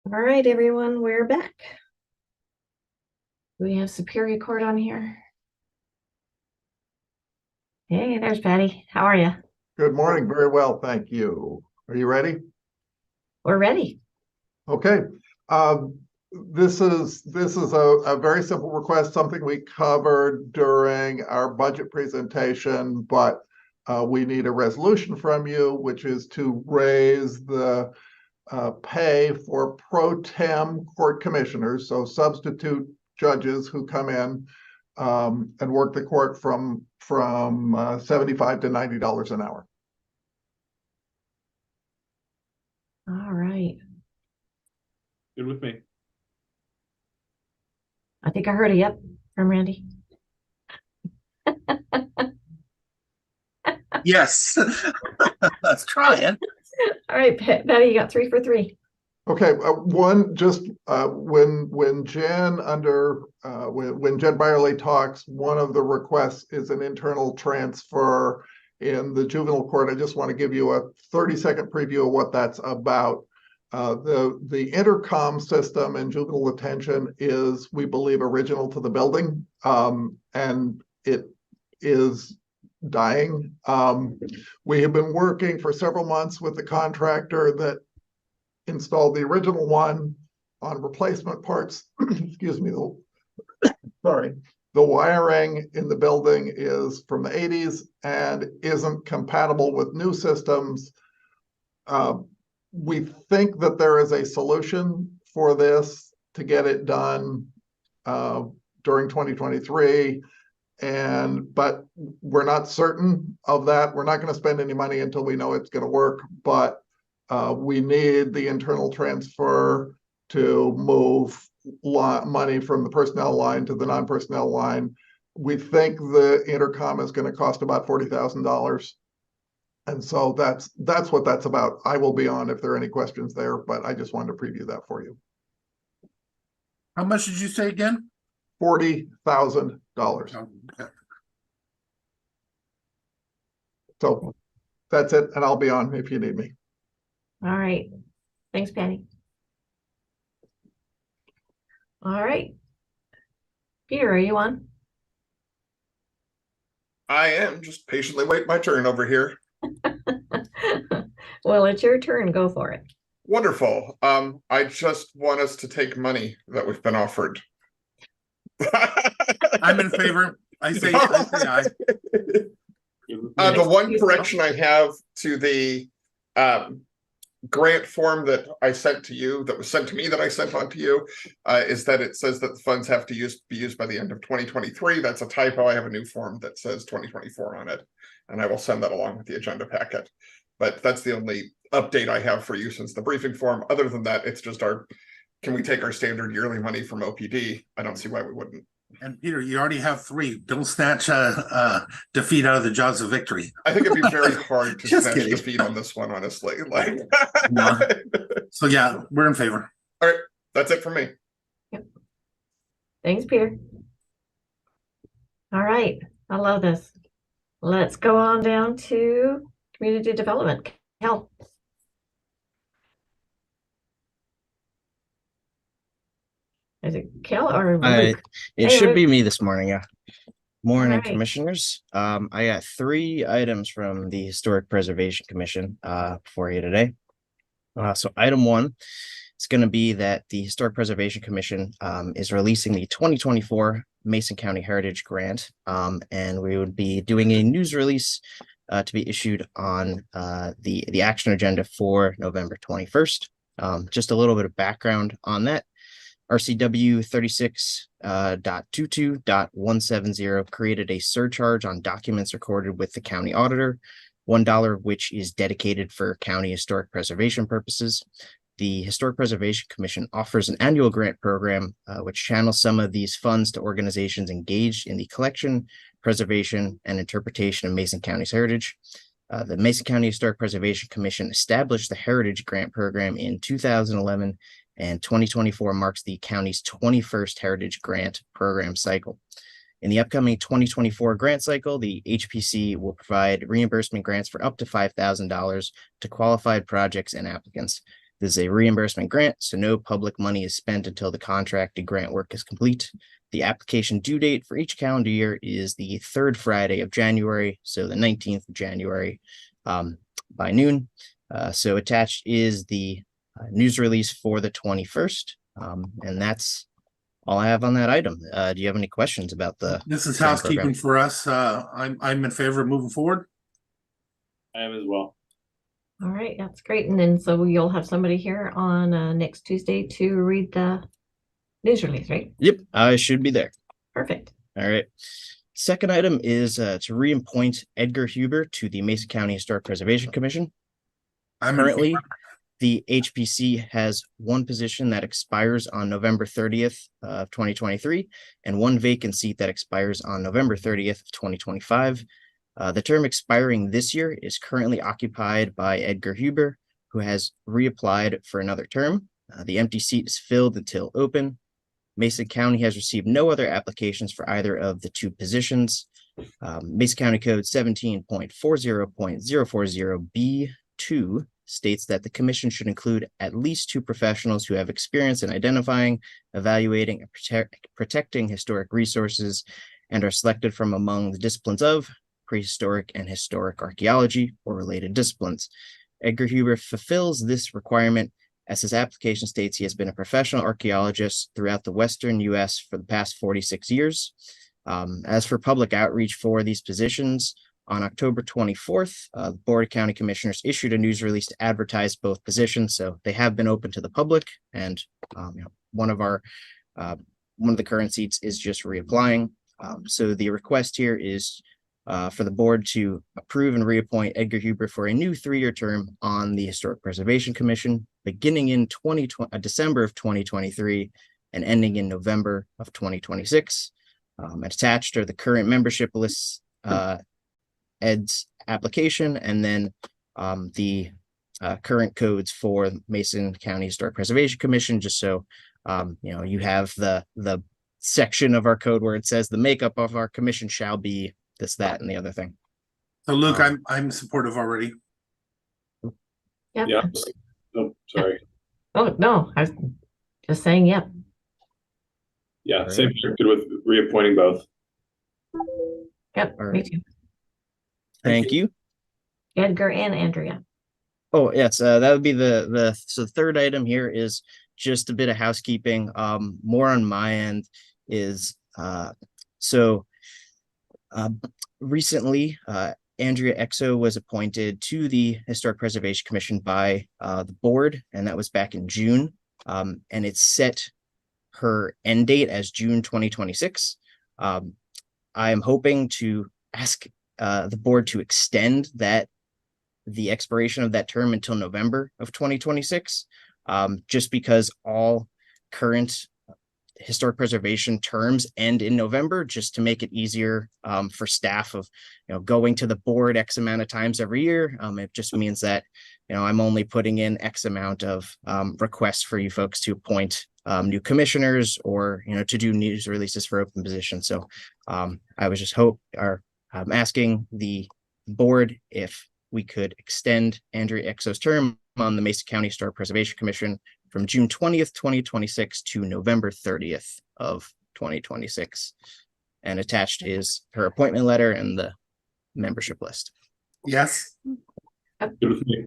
All right, everyone, we're back. We have Superior Court on here. Hey, there's Paddy. How are you? Good morning. Very well, thank you. Are you ready? We're ready. Okay. This is a very simple request, something we covered during our budget presentation, but we need a resolution from you, which is to raise the pay for pro tem court commissioners, so substitute judges who come in and work the court from $75 to $90 an hour. All right. Good with me. I think I heard a yep from Randy. Yes. Let's try it. All right, Paddy, you got 3 for 3. Okay, one just when Jen when Jen Byerly talks, one of the requests is an internal transfer in the juvenile court. I just want to give you a 30-second preview of what that's about. The intercom system in juvenile detention is, we believe, original to the building, and it is dying. We have been working for several months with the contractor that installed the original one on replacement parts. Excuse me. Sorry. The wiring in the building is from the 80s and isn't compatible with new systems. We think that there is a solution for this to get it done during 2023. But we're not certain of that. We're not going to spend any money until we know it's going to work, but we need the internal transfer to move money from the personnel line to the non-personnel line. We think the intercom is going to cost about $40,000. And so that's what that's about. I will be on if there are any questions there, but I just wanted to preview that for you. How much did you say again? $40,000. Okay. So that's it, and I'll be on if you need me. All right. Thanks, Paddy. All right. Peter, are you on? I am just patiently waiting my turn over here. Well, it's your turn. Go for it. Wonderful. I just want us to take money that we've been offered. I'm in favor. I say aye. The one correction I have to the grant form that I sent to you, that was sent to me, that I sent on to you, is that it says that the funds have to be used by the end of 2023. That's a typo. I have a new form that says 2024 on it, and I will send that along with the agenda packet. But that's the only update I have for you since the briefing form. Other than that, it's just can we take our standard yearly money from OPD? I don't see why we wouldn't. And Peter, you already have 3. Don't snatch defeat out of the jaws of victory. I think it'd be very hard to Just snatch kidding. defeat on this one, honestly. Like, No. So yeah, we're in favor. all right, that's it for me. Yep. Thanks, Peter. All right. I love this. Let's go on down to community development. Kell. Is it Kell or Luke? It Hey, should Luke. be me this morning, yeah. Morning, Alright. commissioners. I got 3 items from the Historic Preservation Commission for you today. So item 1, it's going to be that the Historic Preservation Commission is releasing the 2024 Mason County Heritage Grant, and we would be doing a news release to be issued on the action agenda for November 21st. Just a little bit of background on that. RCW 36.22.170 created a surcharge on documents recorded with the county auditor, $1 of which is dedicated for county historic preservation purposes. The Historic Preservation Commission offers an annual grant program which channels some of these funds to organizations engaged in the collection, preservation, and interpretation of Mason County's heritage. The Mason County Historic Preservation Commission established the Heritage Grant Program in 2011, and 2024 marks the county's 21st Heritage Grant Program cycle. In the upcoming 2024 grant cycle, the HPC will provide reimbursement grants for up to $5,000 to qualified projects and applicants. This is a reimbursement grant, so no public money is spent until the contracted grant work is complete. The application due date for each calendar year is the third Friday of January, so the 19th of January by noon. So attached is the news release for the 21st, and that's all I have on that item. Do you have any questions about the? This is grant housekeeping program? for us. I'm in favor of moving forward. I am as well. All right, that's great. And then so you'll have somebody here on next Tuesday to read the news release, right? Yep, I should be there. Perfect. All right. Second item is to reappoint Edgar Huber to the Mason County Historic Preservation Commission. I'm in Currently, favor. the HPC has one position that expires on November 30th of 2023 and one vacant seat that expires on November 30th of 2025. The term expiring this year is currently occupied by Edgar Huber, who has reapplied for another term. The empty seat is filled until open. Mason County has received no other applications for either of the two positions. Mason County Code 17.40.040B2 states that the commission should include at least two professionals who have experience in identifying, evaluating, and protecting historic resources and are selected from among the disciplines of prehistoric and historic archaeology or related disciplines. Edgar Huber fulfills this requirement as his application states he has been a professional archaeologist throughout the Western U.S. for the past 46 years. As for public outreach for these positions, on October 24th, the Board of County Commissioners issued a news release to advertise both positions, so they have been open to the public. And one of the current seats is just reapplying. So the request here is for the board to approve and reappoint Edgar Huber for a new 3-year term on the Historic Preservation Commission, beginning in December of 2023 and ending in November of 2026. Attached are the current membership lists, Ed's application, and then the current codes for Mason County Historic Preservation Commission, just so you have the section of our code where it says the makeup of our commission shall be this, that, and the other thing. So Luke, I'm supportive already. Yep. Yeah. Oh, sorry. Oh, no, I was just saying, yep. Yeah, All same right. here. Good with reappointing both. Yep, All me right. too. Thank you. Edgar and Andrea. Oh, yes, that would be the third item here is just a bit of housekeeping. More on my end is recently Andrea Exo was appointed to the Historic Preservation Commission by the board, and that was back in June. And it set her end date as June 2026. I am hoping to ask the board to extend the expiration of that term until November of 2026, just because all current historic preservation terms end in November, just to make it easier for staff of going to the board X amount of times every year. It just means that I'm only putting in X amount of requests for you folks to appoint new commissioners or to do news releases for open positions. So I was just asking the board if we could extend Andrea Exo's term on the Mason County Historic Preservation Commission from June 20th, 2026 to November 30th of 2026. And attached is her appointment letter and the membership list. Yes. Good with me.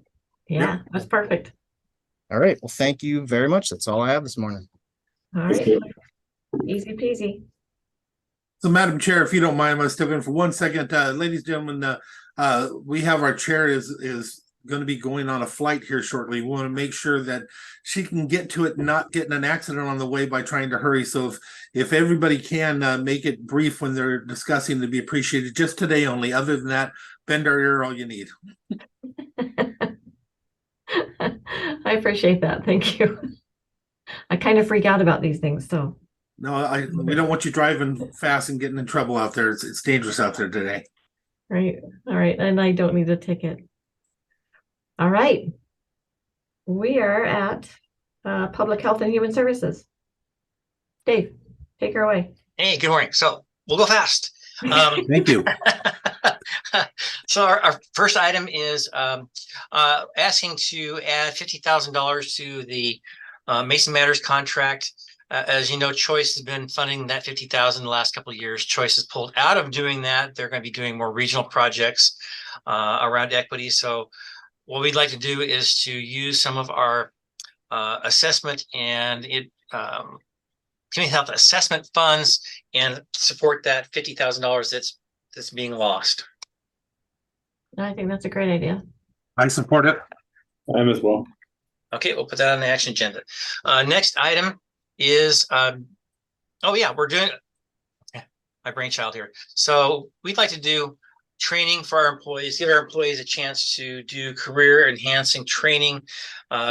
Yeah, that's perfect. All right. Well, thank you very much. That's all I have this morning. All That's right. good. Easy peasy. So, Madam Chair, if you don't mind, I'm going to step in for 1 second. Ladies and gentlemen, we have our chair is going to be going on a flight here shortly. We want to make sure that she can get to it, not get in an accident on the way by trying to hurry. So if everybody can make it brief when they're discussing, to be appreciated. Just today only. Other than that, bend our ear all you need. I appreciate that. Thank you. I kind of freak out about these things, so. No, we don't want you driving fast and getting in trouble out there. It's dangerous out there today. Right. All right. And I don't need a ticket. All right. We are at Public Health and Human Services. Dave, take her away. Hey, good morning. So we'll go fast. Thank you. So our first item is asking to add $50,000 to the Mason Matters contract. As you know, Choice has been funding that $50,000 the last couple of years. Choice has pulled out of doing that. They're going to be doing more regional projects around equity. So what we'd like to do is to use some of our assessment and community health assessment funds and support that $50,000 that's being lost. I think that's a great idea. I support it. I am as well. Okay, we'll put that on the action agenda. Next item is, we're doing my brainchild here. So we'd like to do training for our employees, give our employees a chance to do career enhancing training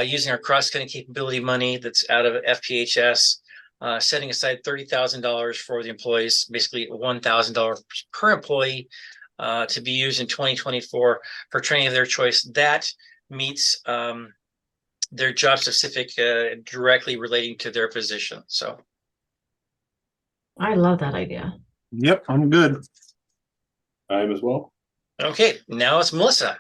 using our cross-cutting capability money that's out of FPHS, setting aside $30,000 for the employees, basically $1,000 per employee to be used in 2024 for training of their choice. That meets their job specific directly relating to their position. So I love that idea. Yep, I'm good. I am as well. okay, now it's Melissa.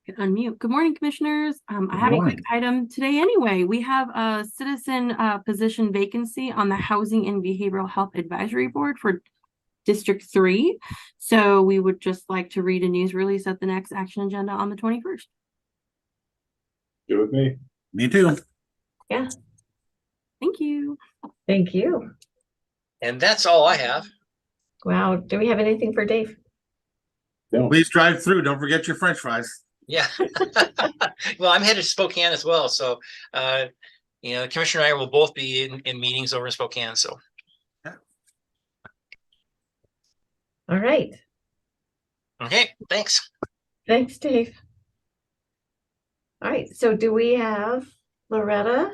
Unmute. Good morning, commissioners. I have a quick morning. item today anyway. We have a citizen position vacancy on the Housing and Behavioral Health Advisory Board for District 3. So we would just like to read a news release at the next action agenda on the 21st. Good with me. Me too. Yeah. Thank you. Thank you. And that's all I have. Wow. Do we have anything for Dave? No. Please drive through. Don't forget your French fries. Yeah. Well, I'm headed to Spokane as well. So, Commissioner and I will both be in meetings over in Spokane. So, All right. okay, thanks. Thanks, Dave. All right. So do we have Loretta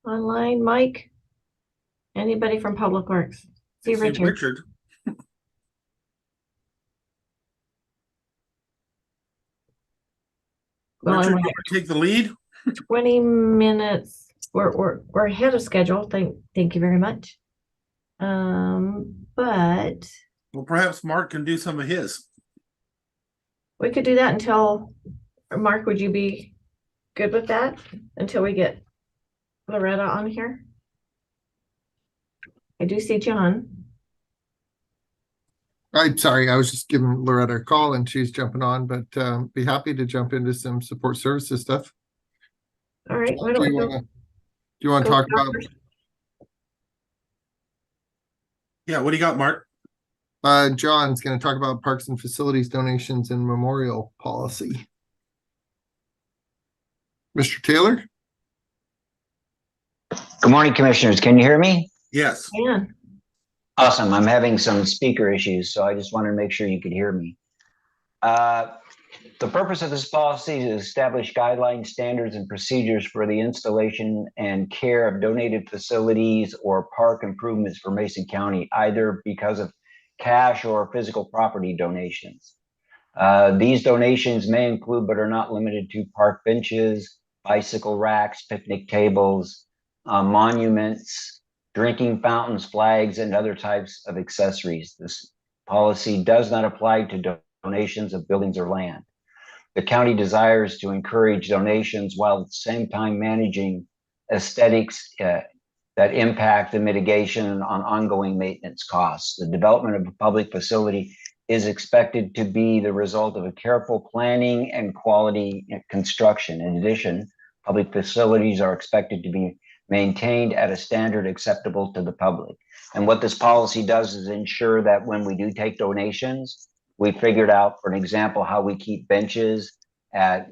online? Mike? Anybody from Public Works? See Richard. Well, Richard, I'm you wanna take the lead? 20 minutes. We're ahead of schedule. Thank you very much. But Well, perhaps Mark can do some of his. we could do that until, Mark, would you be good with that until we get Loretta on here? I do see John. I'm sorry, I was just giving Loretta a call and she's jumping on, but be happy to jump into some support services stuff. All right. Why Do don't you we want to go talk John about? first? Yeah, what do you got, Mark? John's going to talk about parks and facilities donations and memorial policy. Mr. Taylor? Good morning, commissioners. Can you hear me? Yes. Yeah. Awesome. I'm having some speaker issues, so I just wanted to make sure you could hear me. The purpose of this policy is to establish guidelines, standards, and procedures for the installation and care of donated facilities or park improvements for Mason County, either because of cash or physical property donations. These donations may include, but are not limited to, park benches, bicycle racks, picnic tables, monuments, drinking fountains, flags, and other types of accessories. This policy does not apply to donations of buildings or land. The county desires to encourage donations while at the same time managing aesthetics that impact the mitigation on ongoing maintenance costs. The development of a public facility is expected to be the result of a careful planning and quality construction. In addition, public facilities are expected to be maintained at a standard acceptable to the public. And what this policy does is ensure that when we do take donations, we figured out, for an example, how we keep benches at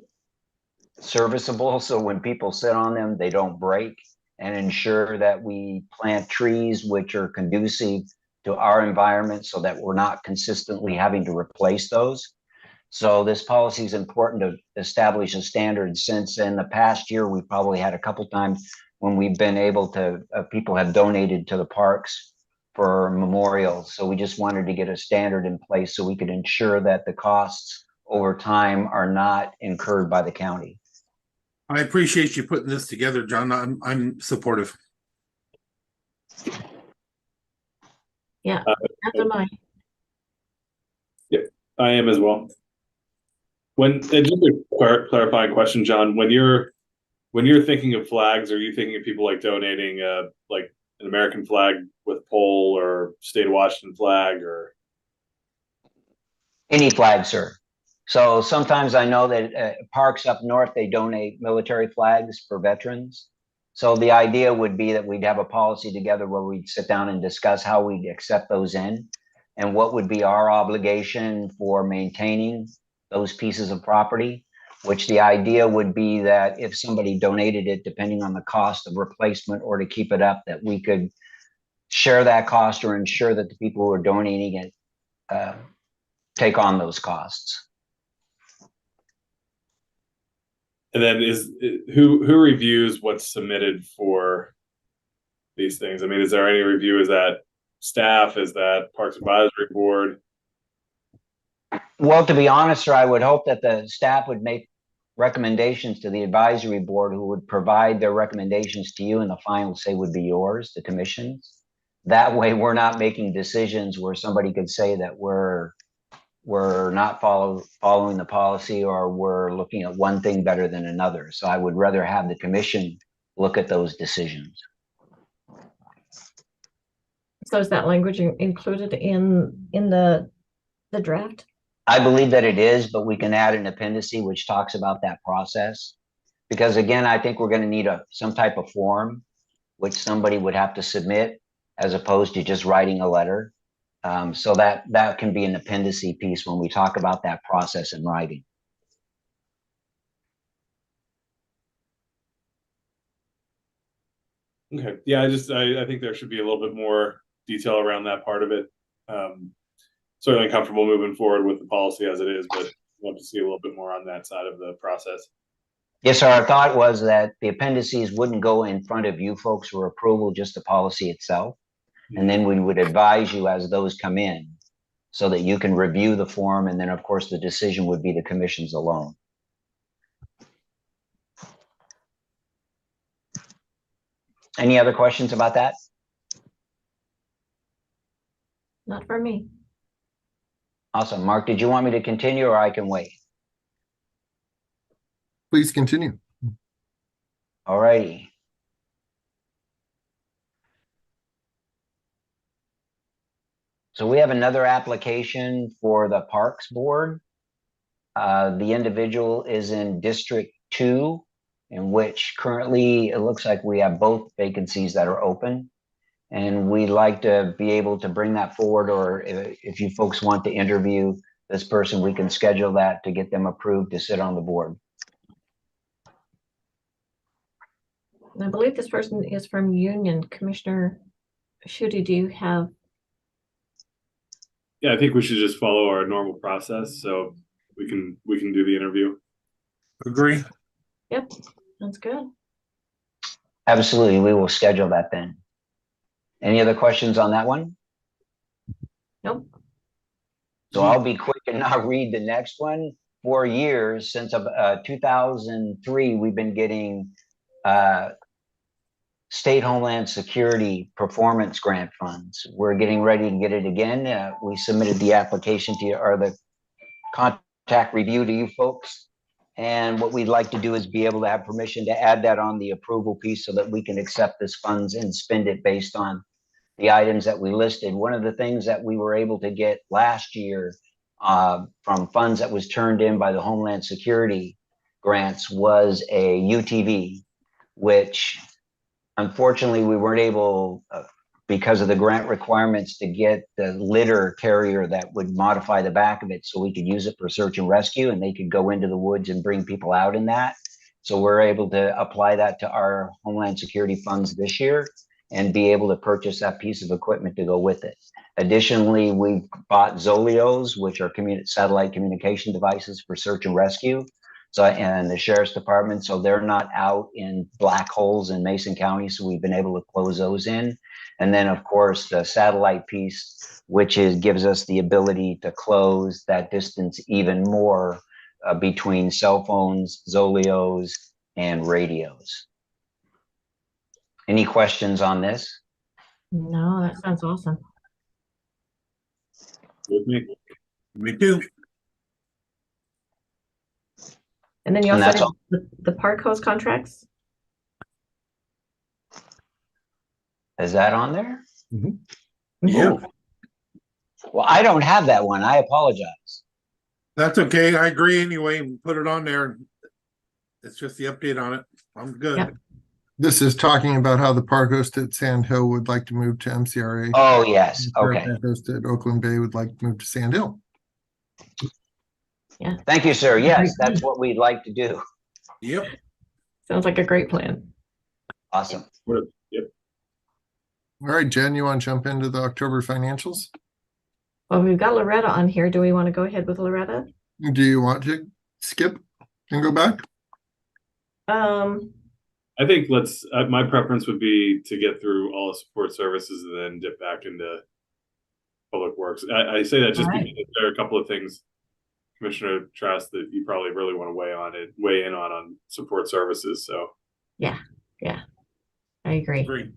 serviceable, so when people sit on them, they don't break, and ensure that we plant trees which are conducive to our environment so that we're not consistently having to replace those. So this policy is important to establish a standard, since in the past year, we probably had a couple times when we've been able to, people have donated to the parks for memorials. So we just wanted to get a standard in place so we could ensure that the costs over time are not incurred by the county. I appreciate you putting this together, John. I'm supportive. Yeah, after mine. I am as well. And just a clarifying question, John, when you're thinking of flags, are you thinking of people like donating like an American flag with pole or state of Washington flag or Any flag, sir. So sometimes I know that parks up north, they donate military flags for veterans. So the idea would be that we'd have a policy together where we'd sit down and discuss how we'd accept those in and what would be our obligation for maintaining those pieces of property, which the idea would be that if somebody donated it, depending on the cost of replacement or to keep it up, that we could share that cost or ensure that the people who are donating it take on those costs. and then who reviews what's submitted for these things? I mean, is there any review? Is that staff? Is that Parks Advisory Board? Well, to be honest, sir, I would hope that the staff would make recommendations to the advisory board, who would provide their recommendations to you, and the final say would be yours, the commission's. That way, we're not making decisions where somebody could say that we're not following the policy, or we're looking at one thing better than another. So I would rather have the commission look at those decisions. So is that language included in the draft? I believe that it is, but we can add an appendice which talks about that process. Because again, I think we're going to need some type of form which somebody would have to submit, as opposed to just writing a letter. So that can be an appendice piece when we talk about that process in writing. Okay, yeah, I think there should be a little bit more detail around that part of it. Certainly comfortable moving forward with the policy as it is, but I'd love to see a little bit more on that side of the process. Yes, sir. Our thought was that the appendices wouldn't go in front of you folks for approval, just the policy itself. And then we would advise you as those come in so that you can review the form. And then, of course, the decision would be the commission's alone. Any other questions about that? Not for me. Awesome. Mark, did you want me to continue, or I can wait? Please continue. All righty. So we have another application for the Parks Board. The individual is in District 2, in which currently it looks like we have both vacancies that are open. And we'd like to be able to bring that forward, or if you folks want to interview this person, we can schedule that to get them approved to sit on the board. I believe this person is from Union. Commissioner Schutte, do you have? Yeah, I think we should just follow our normal process, so we can do the interview. Agree. Yep, that's good. Absolutely, we will schedule that then. Any other questions on that one? Nope. So I'll be quick and not read the next one. For years, since 2003, we've been getting State Homeland Security performance grant funds. We're getting ready to get it again. We submitted the application to you, or the contact review to you folks. And what we'd like to do is be able to have permission to add that on the approval piece so that we can accept this funds and spend it based on the items that we listed. One of the things that we were able to get last year from funds that was turned in by the Homeland Security grants was a UTV, which unfortunately we weren't able, because of the grant requirements, to get the litter carrier that would modify the back of it so we could use it for search and rescue, and they could go into the woods and bring people out in that. So we're able to apply that to our Homeland Security funds this year and be able to purchase that piece of equipment to go with it. Additionally, we've bought Zolios, which are satellite communication devices for search and rescue. So, and the Sheriff's Department, so they're not out in black holes in Mason County, so we've been able to close those in. And then, of course, the satellite piece, which gives us the ability to close that distance even more between cell phones, Zolios, and radios. Any questions on this? No, that sounds awesome. With me. Me too. And then you And also that's have all. the park host contracts. Is that on there? Yeah, Well, I don't have that one. I apologize. that's okay. I agree anyway. Put it on there. It's just the update on it. I'm good. Yep. This is talking about how the park host at Sand Hill would like to move to MCRA. Oh, yes. The Okay. park host at Oakland Bay would like to move to Sand Hill. Yeah. Thank you, sir. Yes, that's what we'd like to do. Yep. Sounds like a great plan. Awesome. Yep. All right, Jen, you want to jump into the October financials? Well, we've got Loretta on here. Do we want to go ahead with Loretta? Do you want to skip and go back? I think let's. My preference would be to get through all the support services and then dip back into public works. I say that just All right. because there are a couple of things, Commissioner Trask, that you probably really want to weigh in on support services. So Yeah, I agree. Agree.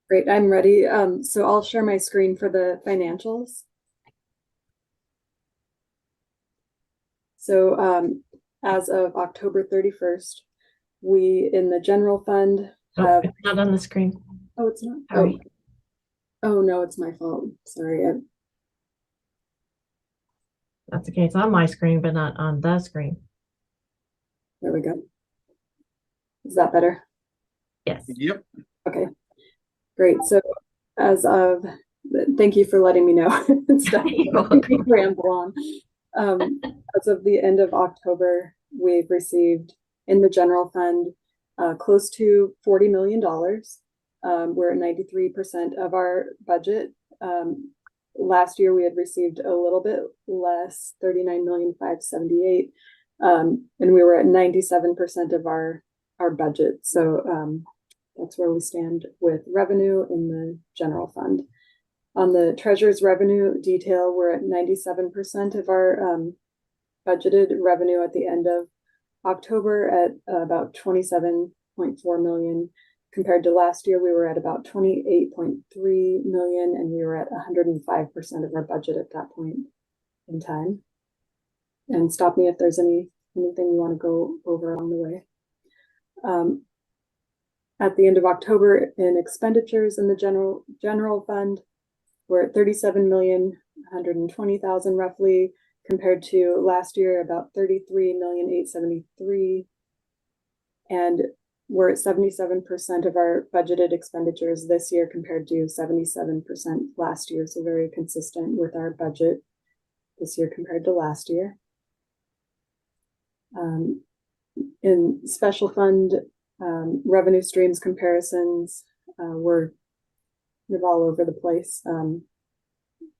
Great, I'm ready. So I'll share my screen for the financials. So as of October 31st, we in the general fund Oh, have, it's not on the screen. oh, it's not. Sorry. Oh no, it's my fault. Sorry. That's okay. It's on my screen, but not on the screen. There we go. Is that better? Yes. Yep. Okay, great. So as of, thank you for letting me know. You're welcome. Ramble on. As of the end of October, we've received in the general fund close to $40 million. We're at 93% of our budget. Last year we had received a little bit less, 39,578,000, and we were at 97% of our budget. So that's where we stand with revenue in the general fund. On the treasurer's revenue detail, we're at 97% of our budgeted revenue at the end of October at about 27.4 million. Compared to last year, we were at about 28.3 million, and we were at 105% of our budget at that point in time. And stop me if there's anything you want to go over along the way. At the end of October, in expenditures in the general fund, we're at 37,120,000 roughly, compared to last year about 33,873,000, and we're at 77% of our budgeted expenditures this year compared to 77% last year. So very consistent with our budget this year compared to last year. In special fund revenue streams comparisons, we're all over the place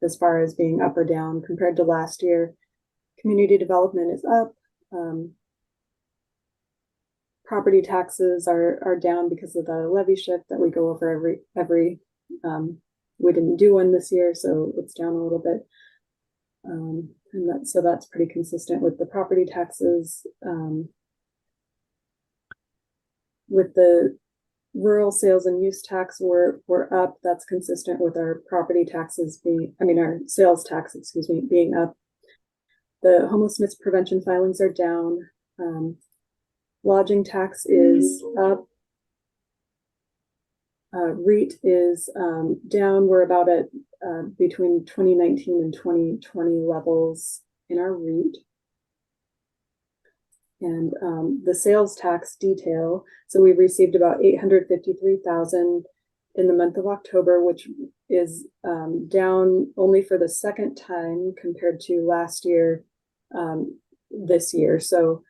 as far as being up or down compared to last year. Community development is up. Property taxes are down because of the levy shift that we go over every we didn't do one this year, so it's down a little bit. And so that's pretty consistent with the property taxes. With the rural sales and use tax, we're up. That's consistent with our property taxes our sales tax, being up. The homelessness prevention filings are down. Lodging tax is up. REIT is down. We're about at between 2019 and 2020 levels in our REIT. And the sales tax detail, so we've received about 853,000 in the month of October, which is down only for the second time compared to last year, this year. So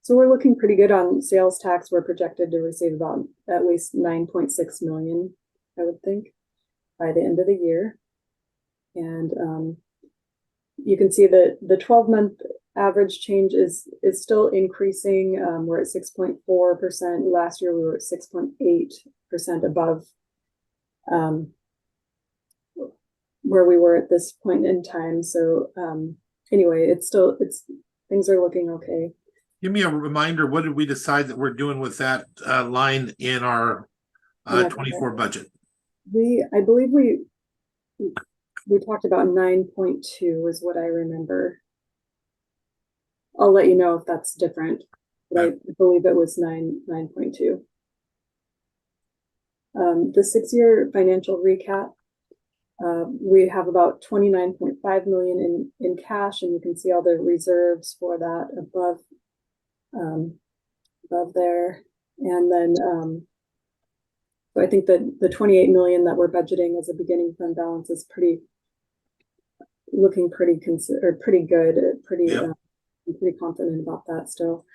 we're looking pretty good on sales tax. We're projected to receive about at least 9.6 million, I would think, by the end of the year. And you can see that the 12-month average change is still increasing. We're at 6.4%. Last year we were at 6.8% above where we were at this point in time. So anyway, things are looking okay. Give me a reminder, what did we decide that we're doing with that line in our 24 budget? I believe we we talked about 9.2 is what I remember. I'll let you know if that's different, but I believe it was 9.2. The 6-year financial recap, we have about 29.5 million in cash, and you can see all the reserves for that above there. And then so I think that the 28 million that we're budgeting as a beginning fund balance is looking pretty good, I'm pretty confident about that still.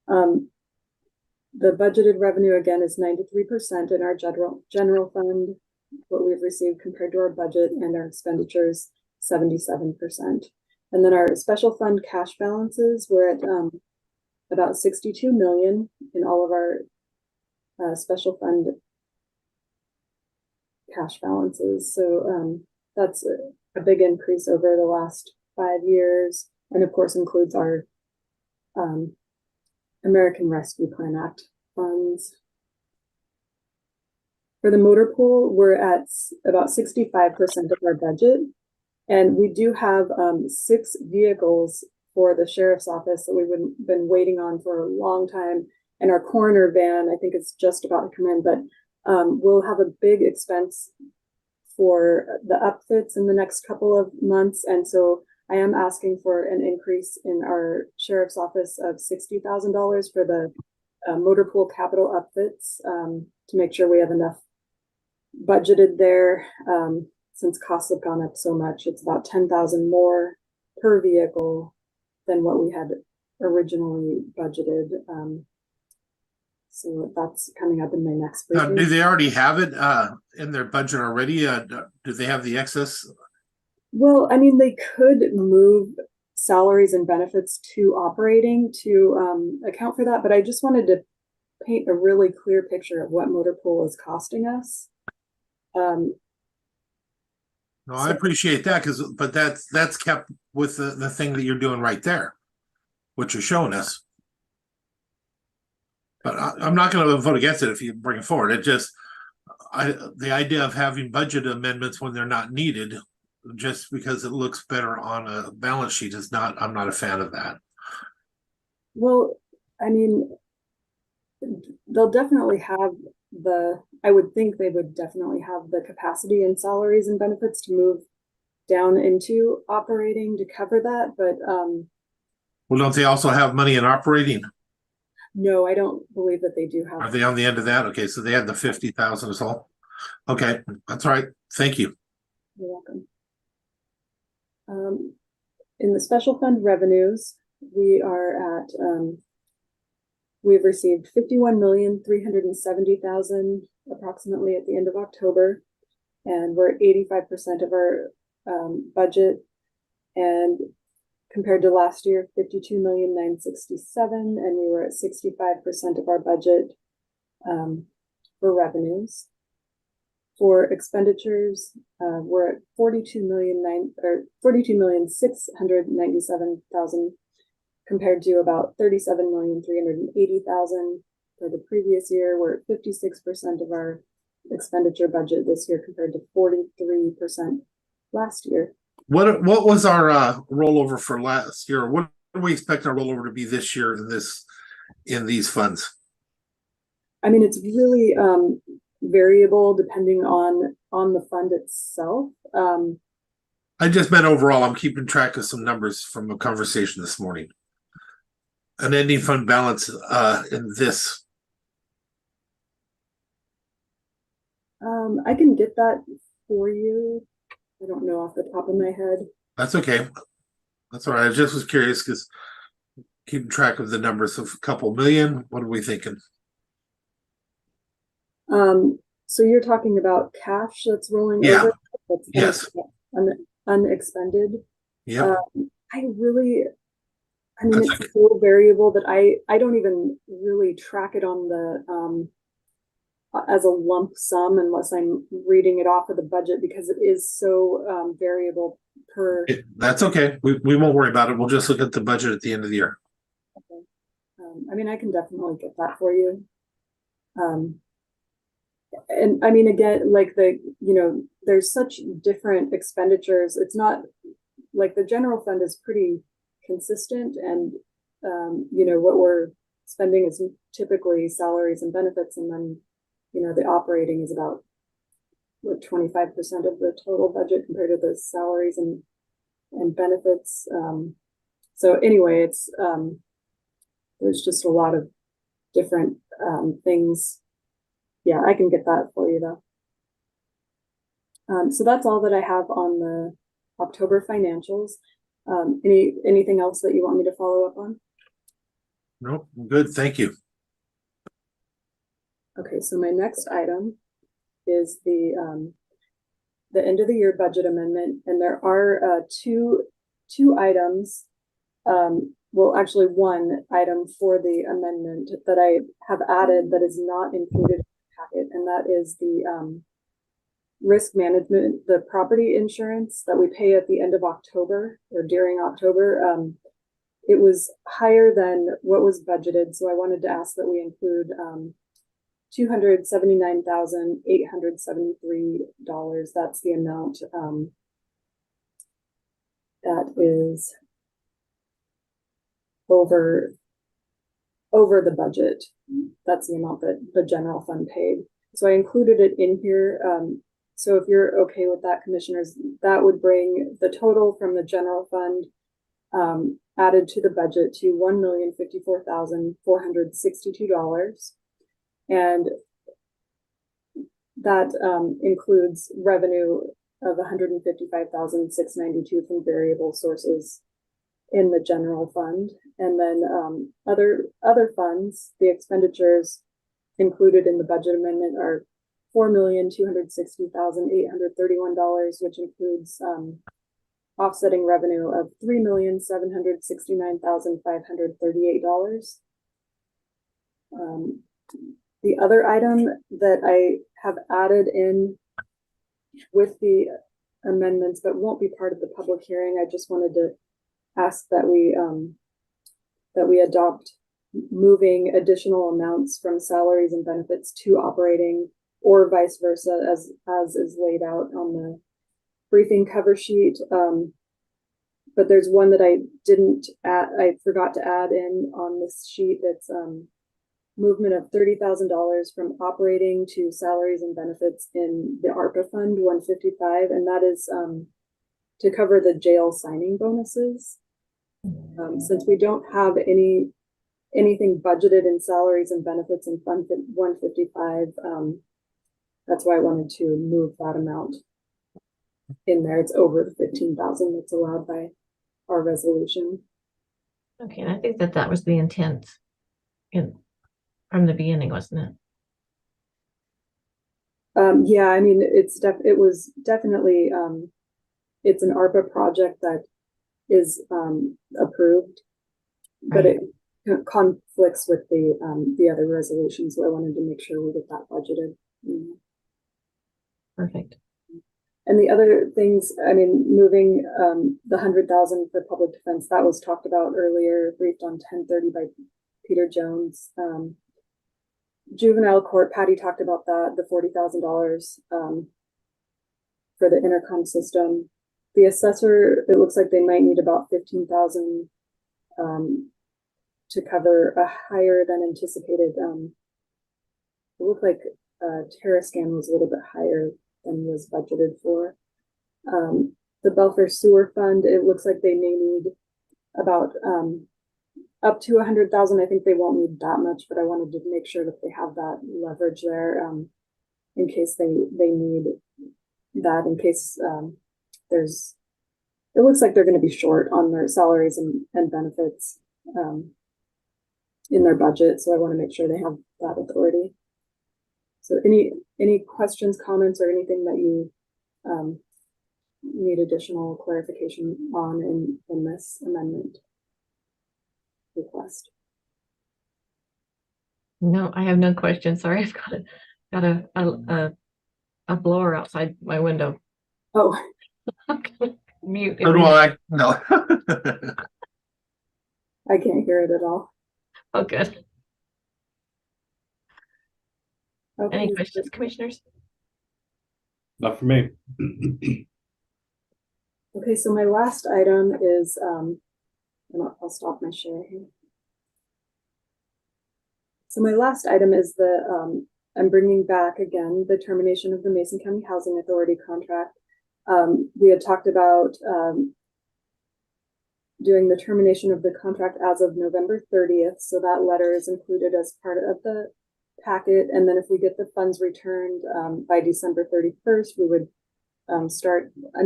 The budgeted revenue again is 93% in our general fund, what we've received compared to our budget, and our expenditures 77%. And then our special fund cash balances, we're at about 62 million in all of our special fund cash balances. So that's a big increase over the last 5 years, and of course includes our American Rescue Plan Act funds. For the motor pool, we're at about 65% of our budget, and we do have 6 vehicles for the sheriff's office that we've been waiting on for a long time, and our coroner van, I think it's just about to come in, but we'll have a big expense for the upfits in the next couple of months, and so I am asking for an increase in our sheriff's office of $60,000 for the motor pool capital upfits to make sure we have enough budgeted there. Since costs have gone up so much, it's about 10,000 more per vehicle than what we had originally budgeted. So that's coming up in my next briefing. Do they already have it in their budget already? Do they have the excess? Well, I mean, they could move salaries and benefits to operating to account for that, but I just wanted to paint a really clear picture of what motor pool is costing us. No, I appreciate that but that's kept with the thing that you're doing right there, what you're showing us. But I'm not going to vote against it if you bring it forward. It just, the idea of having budget amendments when they're not needed, just because it looks better on a balance sheet is not, I'm not a fan of that. Well, I mean, they'll definitely have I would think they would definitely have the capacity and salaries and benefits to move down into operating to cover that, but well, don't they also have money in operating? No, I don't believe that they do have. Are they on the end of that? Okay, so they had the 50,000 as well. Okay, that's all right. Thank you. You're welcome. In the special fund revenues, we are at we've received 51,370,000 approximately at the end of October, and we're at 85% of our budget, and compared to last year, 52,967,000, and we were at 65% of our budget for revenues. For expenditures, we're at 42,697,000 compared to about 37,380,000 for the previous year. We're at 56% of our expenditure budget this year compared to 43% last year. What was our rollover for last year? What do we expect our rollover to be this year in these funds? I mean, it's really variable depending on the fund itself. I just meant overall. I'm keeping track of some numbers from a conversation this morning. An ending fund balance in this. I can get that for you. I don't know off the top of my head. That's okay. That's all right. I just was curious because keeping track of the numbers of a couple million. What are we thinking? So you're talking about cash that's rolling over? That's yes. Unexpended? Yeah. I mean, it's so variable that I don't even really track it on the as a lump sum unless I'm reading it off of the budget because it is so variable per. That's okay. We won't worry about it. We'll just look at the budget at the end of the year. Okay. I mean, I can definitely get that for you. and I mean, again, like there's such different expenditures. It's not like the general fund is pretty consistent, and what we're spending is typically salaries and benefits, and then the operating is about 25% of the total budget compared to the salaries and benefits. So anyway, it's there's just a lot of different things. Yeah, I can get that for you though. So that's all that I have on the October financials. Anything else that you want me to follow up on? Nope, good, thank you. Okay, so my next item is the end of the year budget amendment, and there are two items. Well, actually, one item for the amendment that I have added that is not included in the packet, and that is the risk management, the property insurance that we pay at the end of October or during October. It was higher than what was budgeted, so I wanted to ask that we include $279,873. That's the amount that is over the budget. That's the amount that the general fund paid. So I included it in here. So if you're okay with that, commissioners, that would bring the total from the general fund added to the budget to $1,054,462. And that includes revenue of $155,692 from variable sources in the general fund. And then other funds, the expenditures included in the budget amendment are $4,260,831, which includes offsetting revenue of $3,769,538. The other item that I have added in with the amendments, but won't be part of the public hearing, I just wanted to ask that we adopt moving additional amounts from salaries and benefits to operating, or vice versa, as is laid out on the briefing cover sheet. But there's one that I forgot to add in on this sheet. That's movement of $30,000 from operating to salaries and benefits in the ARPA Fund 155, and that is to cover the jail signing bonuses. Since we don't have anything budgeted in salaries and benefits in Fund 155, that's why I wanted to move that amount in there. It's over the $15,000 that's allowed by our resolution. Okay, and I think that was the intent from the beginning, wasn't it? Yeah, I mean, it was definitely it's an ARPA project that is approved, but it conflicts with the other resolutions, so I wanted to make sure we get that budgeted. Perfect. And the other things, I mean, moving the $100,000 for public defense, that was talked about earlier, briefed on 10:30 by Peter Jones. Juvenile court, Paddy talked about that, the $40,000 for the intercom system. The assessor, it looks like they might need about $15,000 to cover a higher than anticipated. It looked like Terrascan was a little bit higher than was budgeted for. The Belfair Sewer Fund, it looks like they may need about up to $100,000. I think they won't need that much, but I wanted to make sure that they have that leverage there in case they need that, in case it looks like they're going to be short on their salaries and benefits in their budget. So I want to make sure they have that authority. So any questions, comments, or anything that you need additional clarification on in this amendment request? No, I have no questions. Sorry, I've got a blower outside my window. Oh, mute. So do I. No. I can't hear it at all. Oh, good. Okay. Any questions, commissioners? Not for me. Okay, so my last item is, I'll stop my share here. So my last item is I'm bringing back again the termination of the Mason County Housing Authority contract. We had talked about doing the termination of the contract as of November 30th. So that letter is included as part of the packet. And then if we get the funds returned by December 31st, we would start a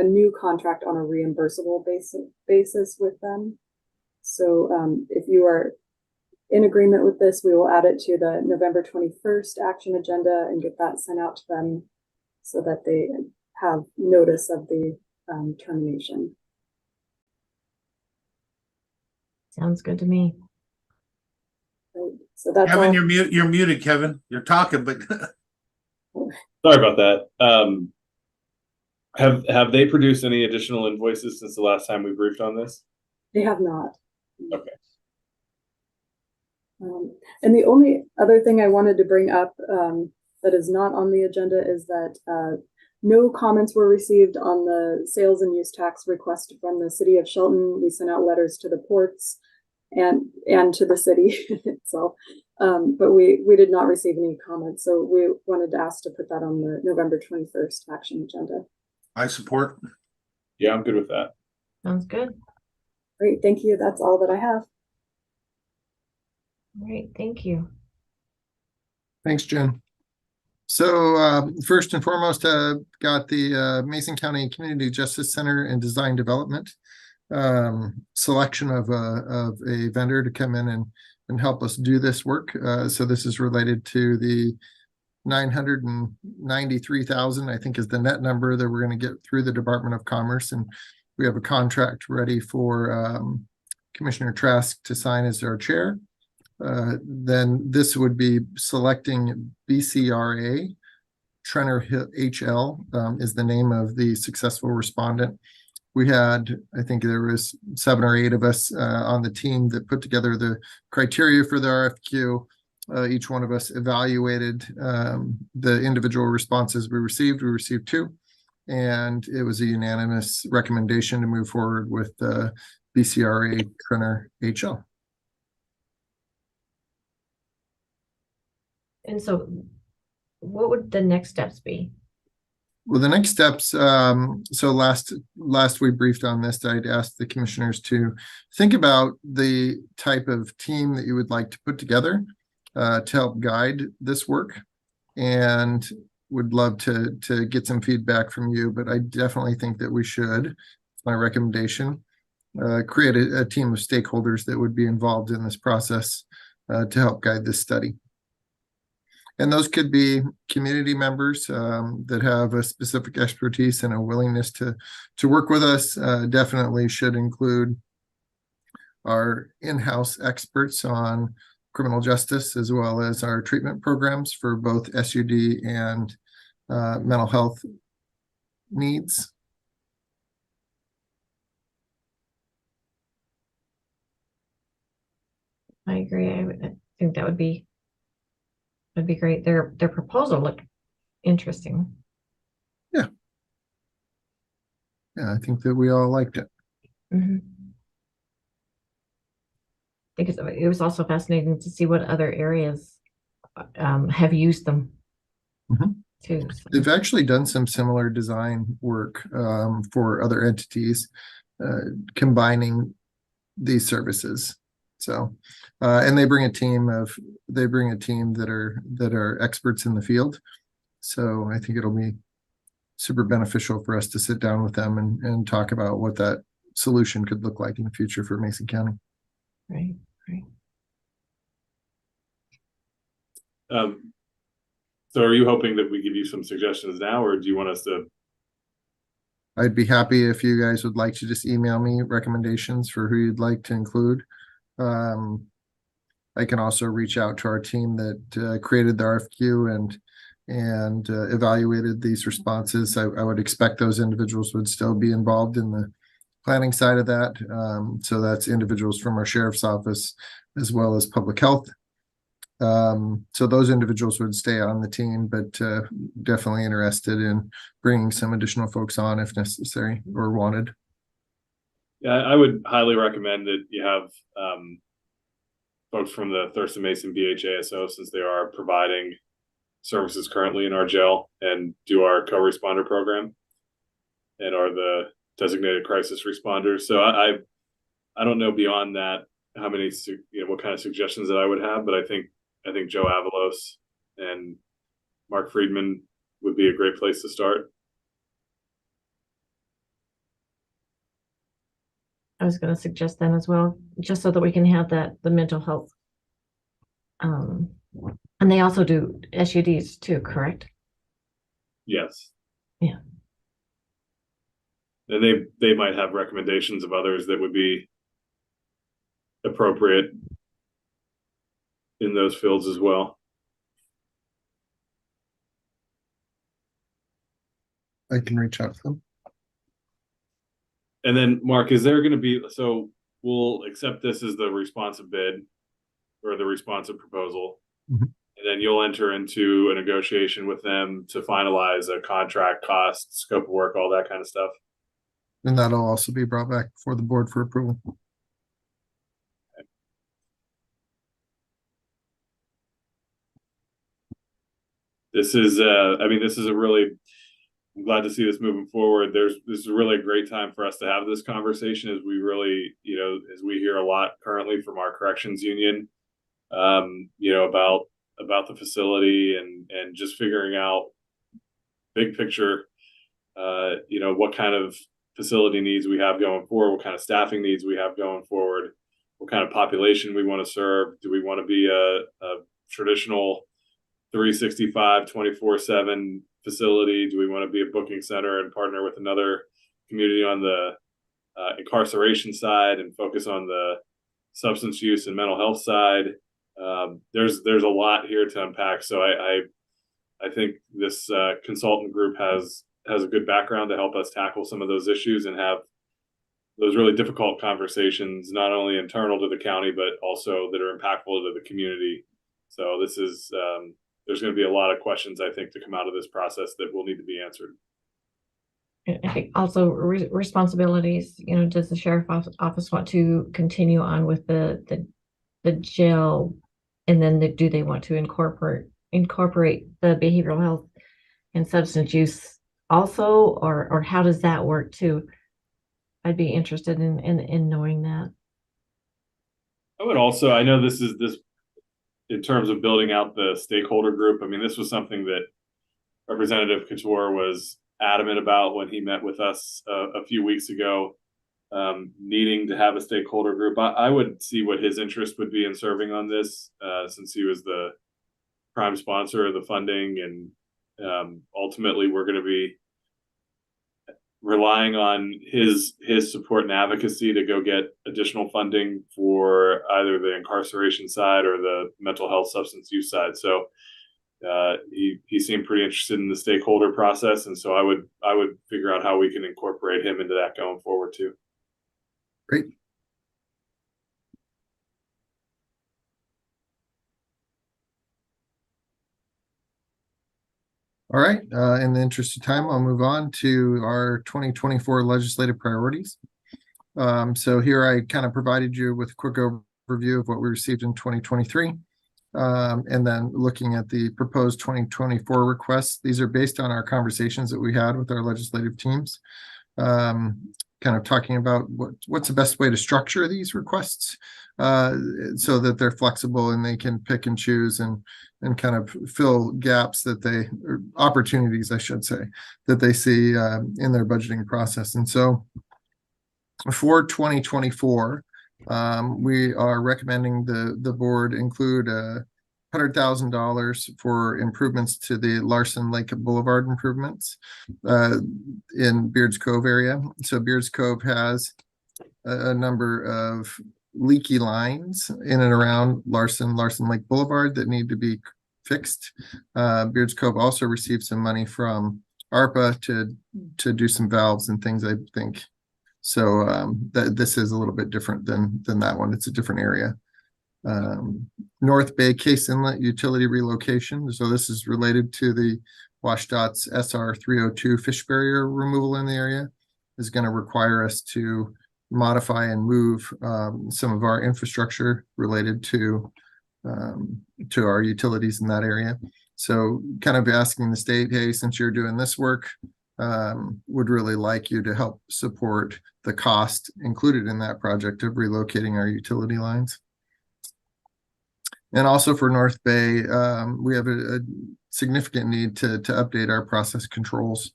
new contract on a reimbursable basis with them. So if you are in agreement with this, we will add it to the November 21st action agenda and get that sent out to them so that they have notice of the termination. Sounds good to me. Right. So that's Kevin, all. you're muted, Kevin. You're talking, but Sorry about that. Have they produced any additional invoices since the last time we briefed on this? They have not. Okay. And the only other thing I wanted to bring up that is not on the agenda is that no comments were received on the sales and use tax request from the city of Shelton. We sent out letters to the ports and to the city. So, but we did not receive any comments. So we wanted to ask to put that on the November 21st action agenda. I support. Yeah, I'm good with that. Sounds good. Great, thank you. That's all that I have. All right, thank you. Thanks, Jen. So first and foremost, got the Mason County Community Justice Center and Design Development selection of a vendor to come in and help us do this work. So this is related to the 993,000, I think, is the net number that we're going to get through the Department of Commerce, and we have a contract ready for Commissioner Trask to sign as our chair. Then this would be selecting BCRA. Trenner HL is the name of the successful respondent. We had, I think there was 7 or 8 of us on the team that put together the criteria for the RFQ. Each one of us evaluated the individual responses we received. We received 2, and it was a unanimous recommendation to move forward with BCRA Trenner HL. And so what would the next steps be? Well, the next steps, so last we briefed on this, I'd asked the commissioners to think about the type of team that you would like to put together to help guide this work, and would love to get some feedback from you, but I definitely think that we should, it's my recommendation, create a team of stakeholders that would be involved in this process to help guide this study. And those could be community members that have a specific expertise and a willingness to work with us. Definitely should include our in-house experts on criminal justice, as well as our treatment programs for both SUD and mental health needs. I agree. I think that would be great. Their proposal looked interesting. Yeah, I think that we all liked it. Mm-hmm. I think it was also fascinating to see what other areas have used them too. So. They've actually done some similar design work for other entities, combining these services. So, and they bring a team that are experts in the field. So I think it'll be super beneficial for us to sit down with them and talk about what that solution could look like in the future for Mason County. Right. So are you hoping that we give you some suggestions now, or do you want us to? I'd be happy if you guys would like to just email me recommendations for who you'd like to include. I can also reach out to our team that created the RFQ and evaluated these responses. I would expect those individuals would still be involved in the planning side of that. So that's individuals from our sheriff's office as well as public health. So those individuals would stay on the team, but definitely interested in bringing some additional folks on if necessary or wanted. Yeah, I would highly recommend that you have folks from the Thurston Mason BHASO, since they are providing services currently in our jail and do our co-responder program and are the designated crisis responders. So I don't know beyond that how many, what kind of suggestions that I would have, but I think Joe Avalos and Mark Friedman would be a great place to start. I was going to suggest them as well, just so that we can have the mental health. And they also do SUDs too, correct? Yes. Yeah. And they might have recommendations of others that would be appropriate in those fields as well. I can reach out to them. And then, Mark, is there going to be, so we'll accept this as the responsive bid or the responsive proposal, mm-hmm. and then you'll enter into a negotiation with them to finalize a contract, cost, scope of work, all that kind of stuff. And that'll also be brought back before the board for approval. Okay. This is, this is a really, I'm glad to see this moving forward. This is really a great time for us to have this conversation, as we really, as we hear a lot currently from our corrections union, about the facility and just figuring out big picture, what kind of facility needs we have going forward, what kind of staffing needs we have going forward, what kind of population we want to serve. Do we want to be a traditional 365, 24/7 facility? Do we want to be a booking center and partner with another community on the incarceration side and focus on the substance use and mental health side? There's a lot here to unpack. So I think this consultant group has a good background to help us tackle some of those issues and have those really difficult conversations, not only internal to the county, but also that are impactful to the community. So this is, there's going to be a lot of questions, I think, to come out of this process that will need to be answered. I think also responsibilities, does the sheriff's office want to continue on with the jail, and then do they want to incorporate the behavioral health and substance use also, or how does that work too? I'd be interested in knowing that. I would also, I know this in terms of building out the stakeholder group. I mean, this was something that Representative Couture was adamant about when he met with us a few weeks ago, needing to have a stakeholder group. I would see what his interest would be in serving on this, since he was the prime sponsor of the funding, and ultimately we're going to be relying on his support and advocacy to go get additional funding for either the incarceration side or the mental health substance use side. So he seemed pretty interested in the stakeholder process, and so I would figure out how we can incorporate him into that going forward too. Great. All right, in the interest of time, I'll move on to our 2024 legislative priorities. So here I kind of provided you with a quick overview of what we received in 2023. And then looking at the proposed 2024 requests. These are based on our conversations that we had with our legislative teams, kind of talking about what's the best way to structure these requests, so that they're flexible and they can pick and choose and kind of fill gaps or opportunities, I should say, that they see in their budgeting process. And so for 2024, we are recommending the board include $100,000 for improvements to the Larson Lake Boulevard improvements in Beards Cove area. So Beards Cove has a number of leaky lines in and around Larson Lake Boulevard that need to be fixed. Beards Cove also received some money from ARPA to do some valves and things, I think. So this is a little bit different than that one. It's a different area. North Bay Case Inlet utility relocation. So this is related to the WashDOT's SR 302 fish barrier removal in the area. Is going to require us to modify and move some of our infrastructure related to our utilities in that area. So kind of asking the state, hey, since you're doing this work, would really like you to help support the cost included in that project of relocating our utility lines. And also for North Bay, we have a significant need to update our process controls.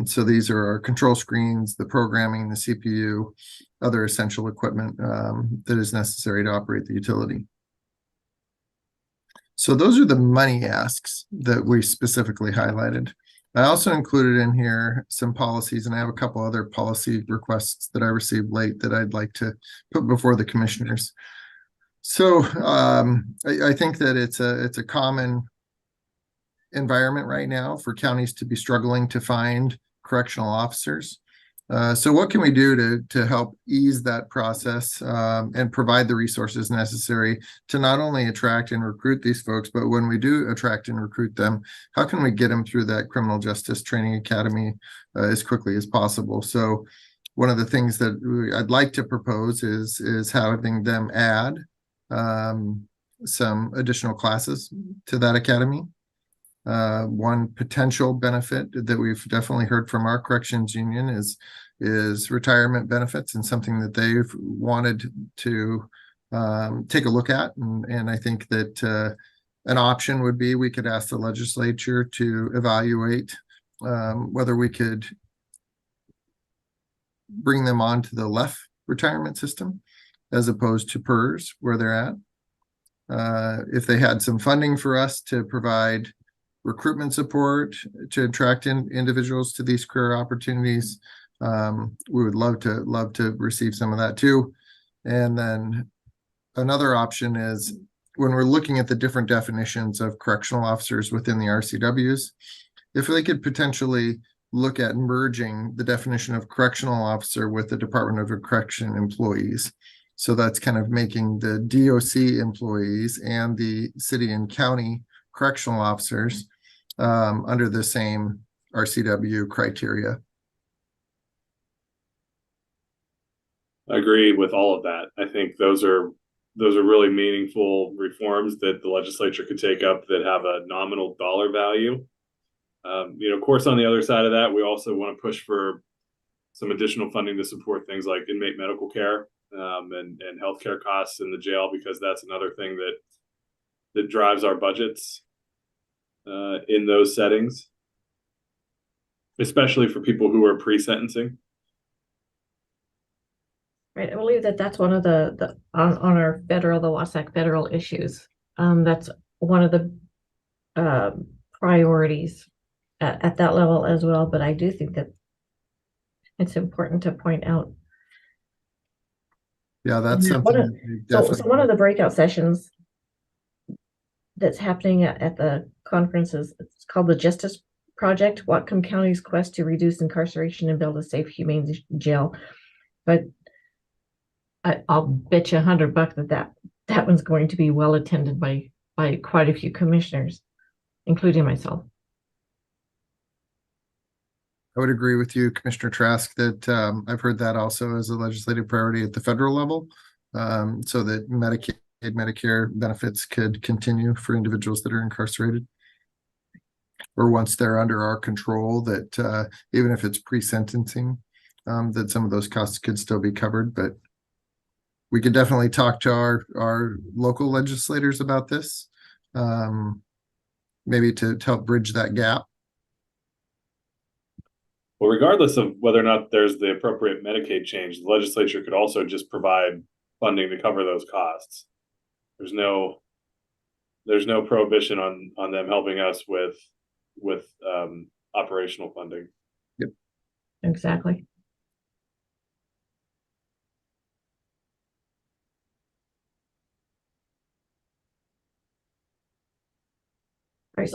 So these are our control screens, the programming, the CPU, other essential equipment that is necessary to operate the utility. So those are the money asks that we specifically highlighted. I also included in here some policies, and I have a couple other policy requests that I received late that I'd like to put before the commissioners. So I think that it's a common environment right now for counties to be struggling to find correctional officers. So what can we do to help ease that process and provide the resources necessary to not only attract and recruit these folks, but when we do attract and recruit them, how can we get them through that criminal justice training academy as quickly as possible? So one of the things that I'd like to propose is having them add some additional classes to that academy. One potential benefit that we've definitely heard from our corrections union is retirement benefits, and something that they've wanted to take a look at. And I think that an option would be we could ask the legislature to evaluate whether we could bring them onto the LEF retirement system as opposed to PERS where they're at. If they had some funding for us to provide recruitment support to attract individuals to these career opportunities, we would love to receive some of that too. And then another option is when we're looking at the different definitions of correctional officers within the RCWs, if they could potentially look at merging the definition of correctional officer with the Department of Correction employees. So that's kind of making the DOC employees and the city and county correctional officers under the same RCW criteria. I agree with all of that. I think those are really meaningful reforms that the legislature could take up that have a nominal dollar value. Of course, on the other side of that, we also want to push for some additional funding to support things like inmate medical care and healthcare costs in the jail, because that's another thing that drives our budgets in those settings, especially for people who are pre-sentencing. Right, I believe that's one of the on our federal, the WASAC federal issues. That's one of the priorities at that level as well. But I do think that it's important to point out. Yeah, that's something. So one of the breakout sessions that's happening at the conference is it's called the Justice Project: Whatcom County's Quest to Reduce Incarceration and Build a Safe, Humane Jail. But I'll bet you $100 that one's going to be well attended by quite a few commissioners, including myself. I would agree with you, Commissioner Trask, that I've heard that also as a legislative priority at the federal level, so that Medicaid, Medicare benefits could continue for individuals that are incarcerated, or once they're under our control, that even if it's pre-sentencing, that some of those costs could still be covered. But we could definitely talk to our local legislators about this, maybe to help bridge that gap. Well, regardless of whether or not there's the appropriate Medicaid change, the legislature could also just provide funding to cover those costs. There's no prohibition on them helping us with operational funding. Yep. Exactly. All right,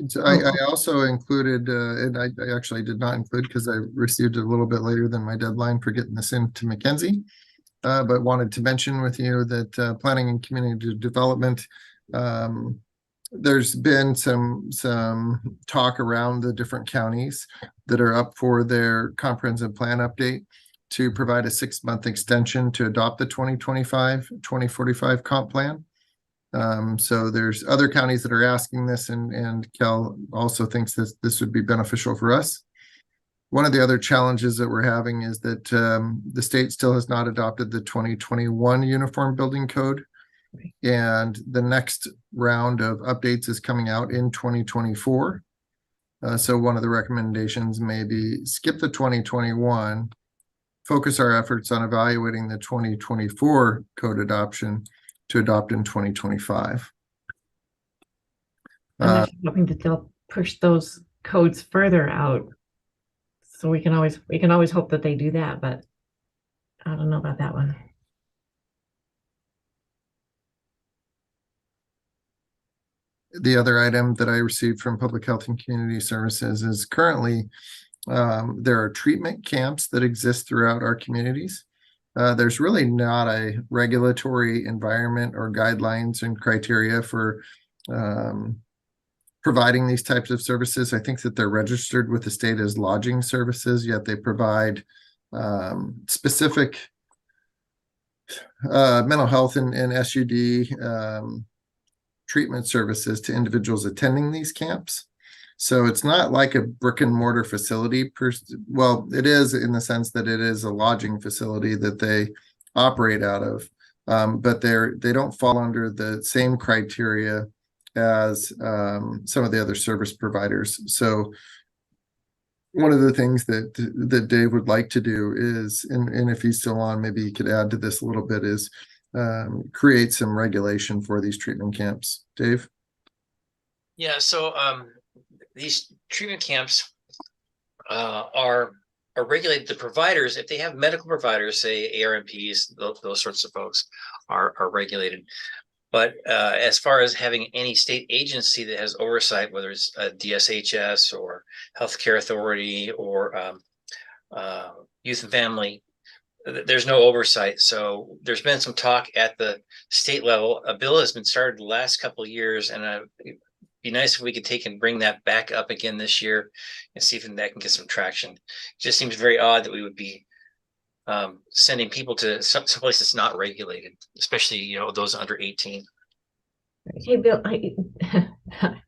so I also included, and I actually did not include because I received it a little bit later than my deadline for getting this into Mackenzie. but wanted to mention with you that planning and community development, there's been some talk around the different counties that are up for their comprehensive plan update to provide a 6-month extension to adopt the 2025-2045 comp plan. So there's other counties that are asking this, and Kell also thinks that this would be beneficial for us. One of the other challenges that we're having is that the state still has not adopted the 2021 Uniform Building Code. And the next round of updates is coming out in 2024. So one of the recommendations may be skip the 2021, focus our efforts on evaluating the 2024 code adoption to adopt in 2025. I'm actually hoping that they'll push those codes further out. So we can always hope that they do that, but I don't know about that one. The other item that I received from Public Health and Community Services is currently there are treatment camps that exist throughout our communities. There's really not a regulatory environment or guidelines and criteria for providing these types of services. I think that they're registered with the state as lodging services, yet they provide specific mental health and SUD treatment services to individuals attending these camps. So it's not like a brick and mortar facility. Well, it is in the sense that it is a lodging facility that they operate out of, but they don't fall under the same criteria as some of the other service providers. So one of the things that Dave would like to do is, and if he's still on, maybe he could add to this a little bit, is create some regulation for these treatment camps. Dave? Yeah, so these treatment camps are regulated. The providers, if they have medical providers, say ARMPs, those sorts of folks are regulated. But as far as having any state agency that has oversight, whether it's a DSHS or Healthcare Authority or Youth and Family, there's no oversight. So there's been some talk at the state level. A bill has been started the last couple of years, and it'd be nice if we could take and bring that back up again this year and see if that can get some traction. It just seems very odd that we would be sending people to some place that's not regulated, especially those under 18. Hey Bill, I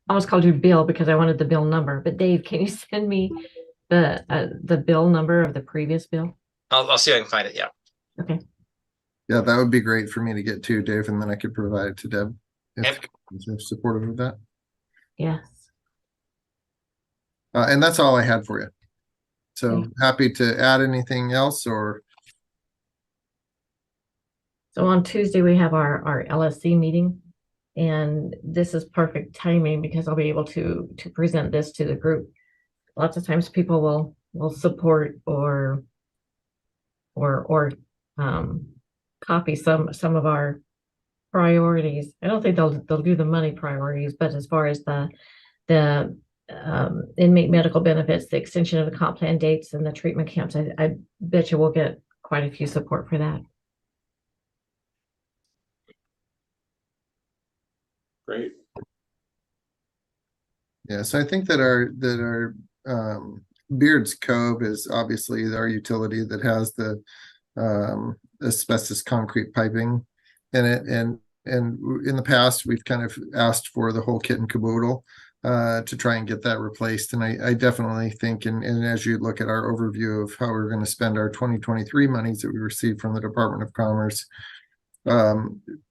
almost called you Bill because I wanted the bill number, but Dave, can you send me the bill number of the previous bill? I'll see if I can find it. Yeah. Okay. Yeah, that would be great for me to get to, Dave, and then I could provide it to Deb if Yep. you're supportive of that. Yes. And that's all I had for you. So Okay. happy to add anything else or. So on Tuesday, we have our LSC meeting, and this is perfect timing because I'll be able to present this to the group. Lots of times people will support or copy some of our priorities. I don't think they'll do the money priorities, but as far as the inmate medical benefits, the extension of the comp plan dates, and the treatment camps, I bet you we'll get quite a few support for that. Great. Yeah, so I think that our Beards Cove is obviously our utility that has the asbestos concrete piping in it, and in the past we've kind of asked for the whole kit and caboodle to try and get that replaced. And I definitely think, and as you look at our overview of how we're going to spend our 2023 monies that we received from the Department of Commerce,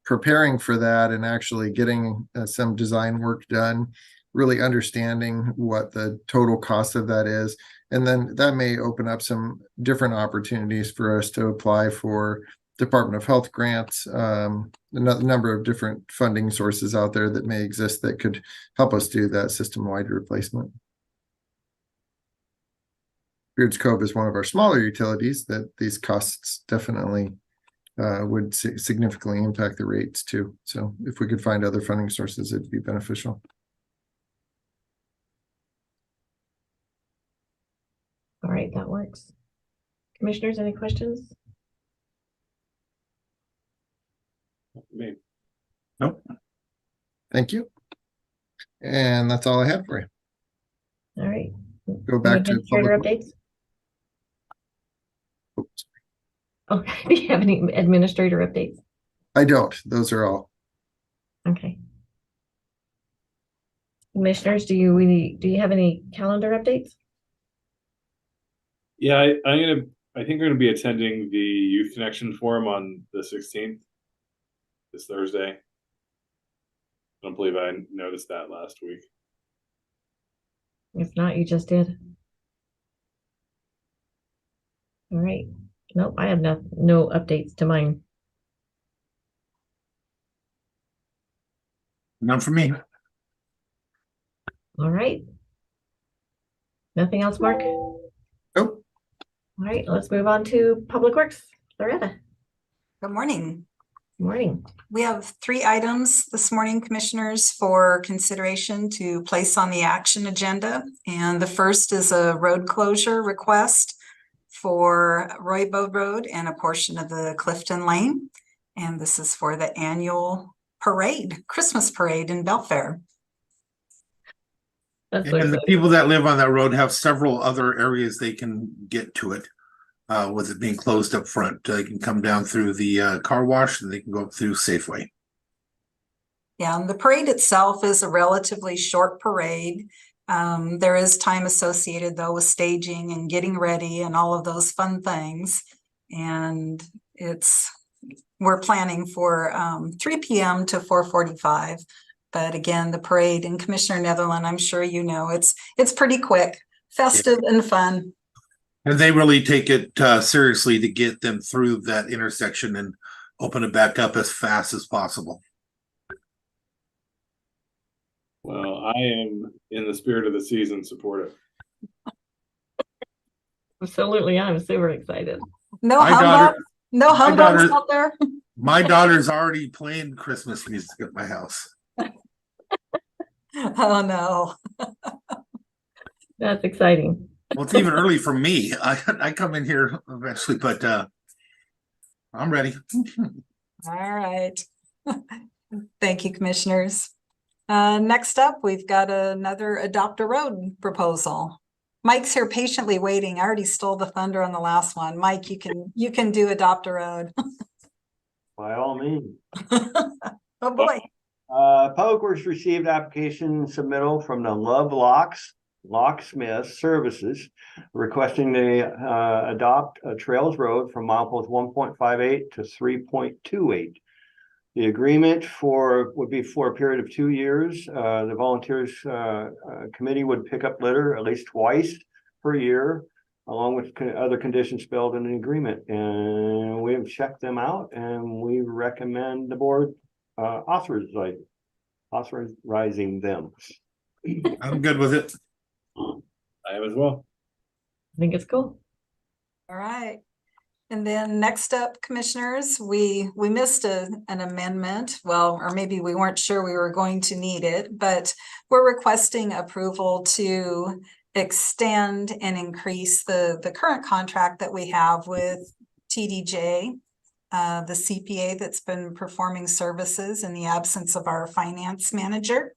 preparing for that and actually getting some design work done, really understanding what the total cost of that is. And then that may open up some different opportunities for us to apply for Department of Health grants, a number of different funding sources out there that may exist that could help us do that system-wide replacement. Beards Cove is one of our smaller utilities that these costs definitely would significantly impact the rates too. So if we could find other funding sources, it'd be beneficial. All right, that works. Commissioners, any questions? Me. Nope. Thank you. And that's all I have for you. All right. Go back to Administrator public. updates. Oh, do you have any administrator updates? I don't. Those are all. Okay. Commissioners, do you have any calendar updates? Yeah, I think we're gonna be attending the Youth Connection Forum on the 16th, this Thursday. I don't believe I noticed that last week. If not, you just did. All right. Nope, I have no updates to mine. None for me. All right. Nothing else, Mark? Nope. All right, let's move on to Public Works. Loretta. Good morning. Good morning. We have 3 items this morning, commissioners, for consideration to place on the action agenda. And the first is a road closure request for Roybo Road and a portion of the Clifton Lane. And this is for the annual parade, Christmas parade in Belfair. That's so And the exciting. people that live on that road have several other areas they can get to it. With it being closed up front, they can come down through the car wash and they can go up through Safeway. Yeah, and the parade itself is a relatively short parade. There is time associated though with staging and getting ready and all of those fun things. And we're planning for 3 p.m. to 4:45. But again, the parade, and Commissioner Netherland, I'm sure you know, it's pretty quick, festive and fun. And they really take it seriously to get them through that intersection and open it back up as fast as possible. Well, I am, in the spirit of the season, supportive. Absolutely, I'm super excited. No My humbug, daughter- no humbugs daughter- out there. My daughter's already playing Christmas music at my house. Oh no. That's exciting. Well, it's even early for me. I come in here eventually, but I'm ready. All right. Thank you, commissioners. Next up, we've got another adopt a road proposal. Mike's here patiently waiting. I already stole the thunder on the last one. Mike, you can do adopt a road. By all means. Oh boy. Public Works received application submittal from the Love Locksmith Services requesting they adopt a Trails Road from milepost 1.58 to 3.28. The agreement would be for a period of 2 years. The volunteers committee would pick up litter at least twice per year, along with other conditions spelled in the agreement. And we have checked them out, and we recommend the board authorizing them. I'm good with it. I am as well. I think it's cool. All right. And then next up, commissioners, we missed an amendment. Well, or maybe we weren't sure we were going to need it, but we're requesting approval to extend and increase the current contract that we have with TDJ, the CPA that's been performing services in the absence of our finance manager.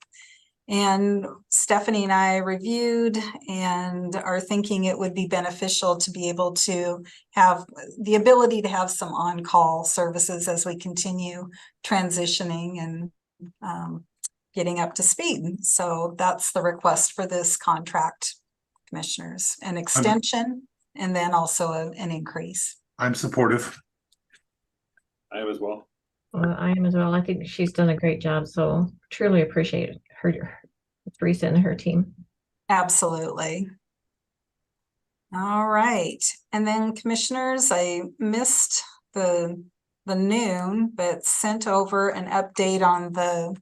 And Stephanie and I reviewed and are thinking it would be beneficial to be able to have the ability to have some on-call services as we continue transitioning and getting up to speed. So that's the request for this contract, commissioners, an extension and then also an increase. I'm supportive. I am as well. I am as well. I think she's done a great job. So truly appreciate her, Teresa and her team. Absolutely. All right. And then commissioners, I missed the noon, but sent over an update on the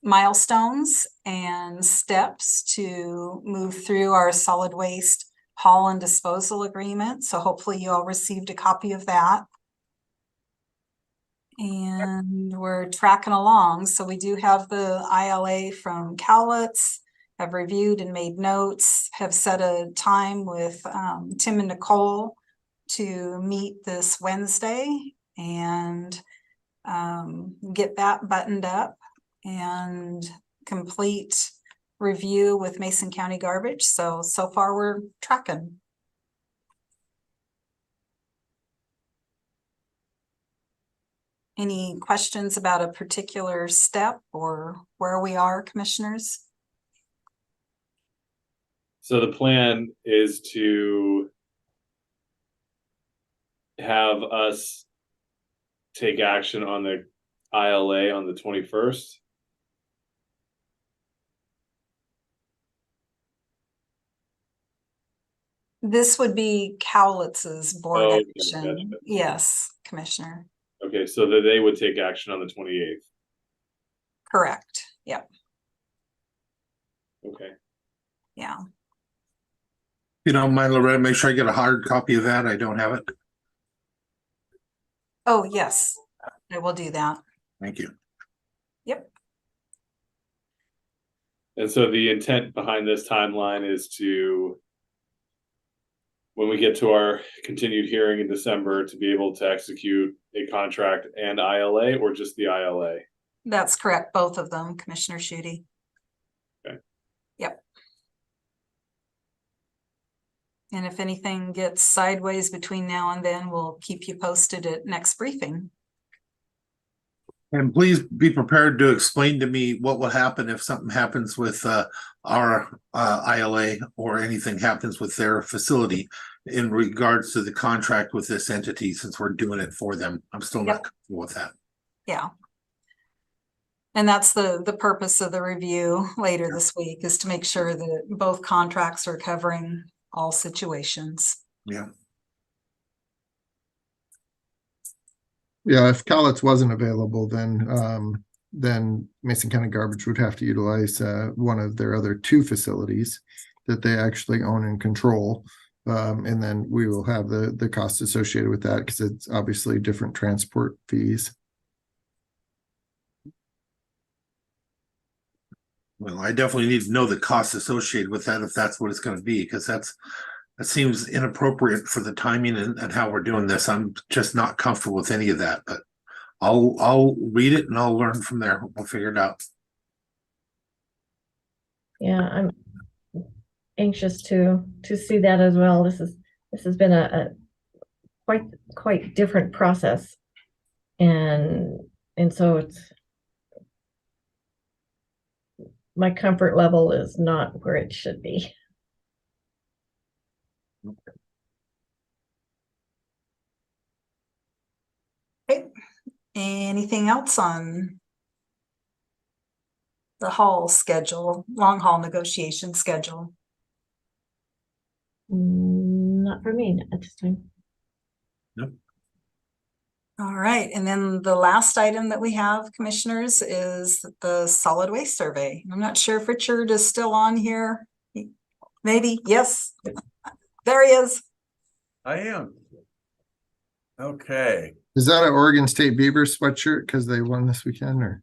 milestones and steps to move through our solid waste haul and disposal agreement. So hopefully you all received a copy of that. And we're tracking along. So we do have the ILA from Cowlitz, have reviewed and made notes, have set a time with Tim and Nicole to meet this Wednesday. And get that buttoned up and complete review with Mason County Garbage. So far we're tracking. Any questions about a particular step or where we are, commissioners? So the plan is to have us take action on the ILA on the 21st. This would be Cowlitz's board Okay, action. gotcha. Yes, Commissioner. Okay, so that they would take action on the 28th. Correct. Yep. Okay. Yeah. If you don't mind, Loretta, make sure I get a hard copy of that. I don't have it. Oh, yes, I will do that. Thank you. Yep. And so the intent behind this timeline is to, when we get to our continued hearing in December, to be able to execute a contract and ILA, or just the ILA? That's correct. Both of them, Commissioner Schutte. Okay. Yep. And if anything gets sideways between now and then, we'll keep you posted at next briefing. And please be prepared to explain to me what will happen if something happens with our ILA or anything happens with their facility in regards to the contract with this entity, since we're doing it for them. I'm still not comfortable with that. Yeah. And that's the purpose of the review later this week, is to make sure that both contracts are covering all situations. Yeah. Yeah, if Cowlitz wasn't available, then Mason County Garbage would have to utilize one of their other two facilities that they actually own and control. And then we will have the cost associated with that, because it's obviously different transport fees. Well, I definitely need to know the costs associated with that, if that's what it's going to be, because that seems inappropriate for the timing and how we're doing this. I'm just not comfortable with any of that, but I'll read it and I'll learn from there. We'll figure it out. Yeah, I'm anxious to see that as well. This has been a quite different process, and so it's, my comfort level is not where it should be. Okay. Anything else on the haul schedule, long haul negotiation schedule? Not for me at this time. Nope. All right, and then the last item that we have, commissioners, is the solid waste survey. I'm not sure if Richard is still on here. Maybe, yes. There he is. I am. Okay. Is that an Oregon State Beavers sweatshirt because they won this weekend, or?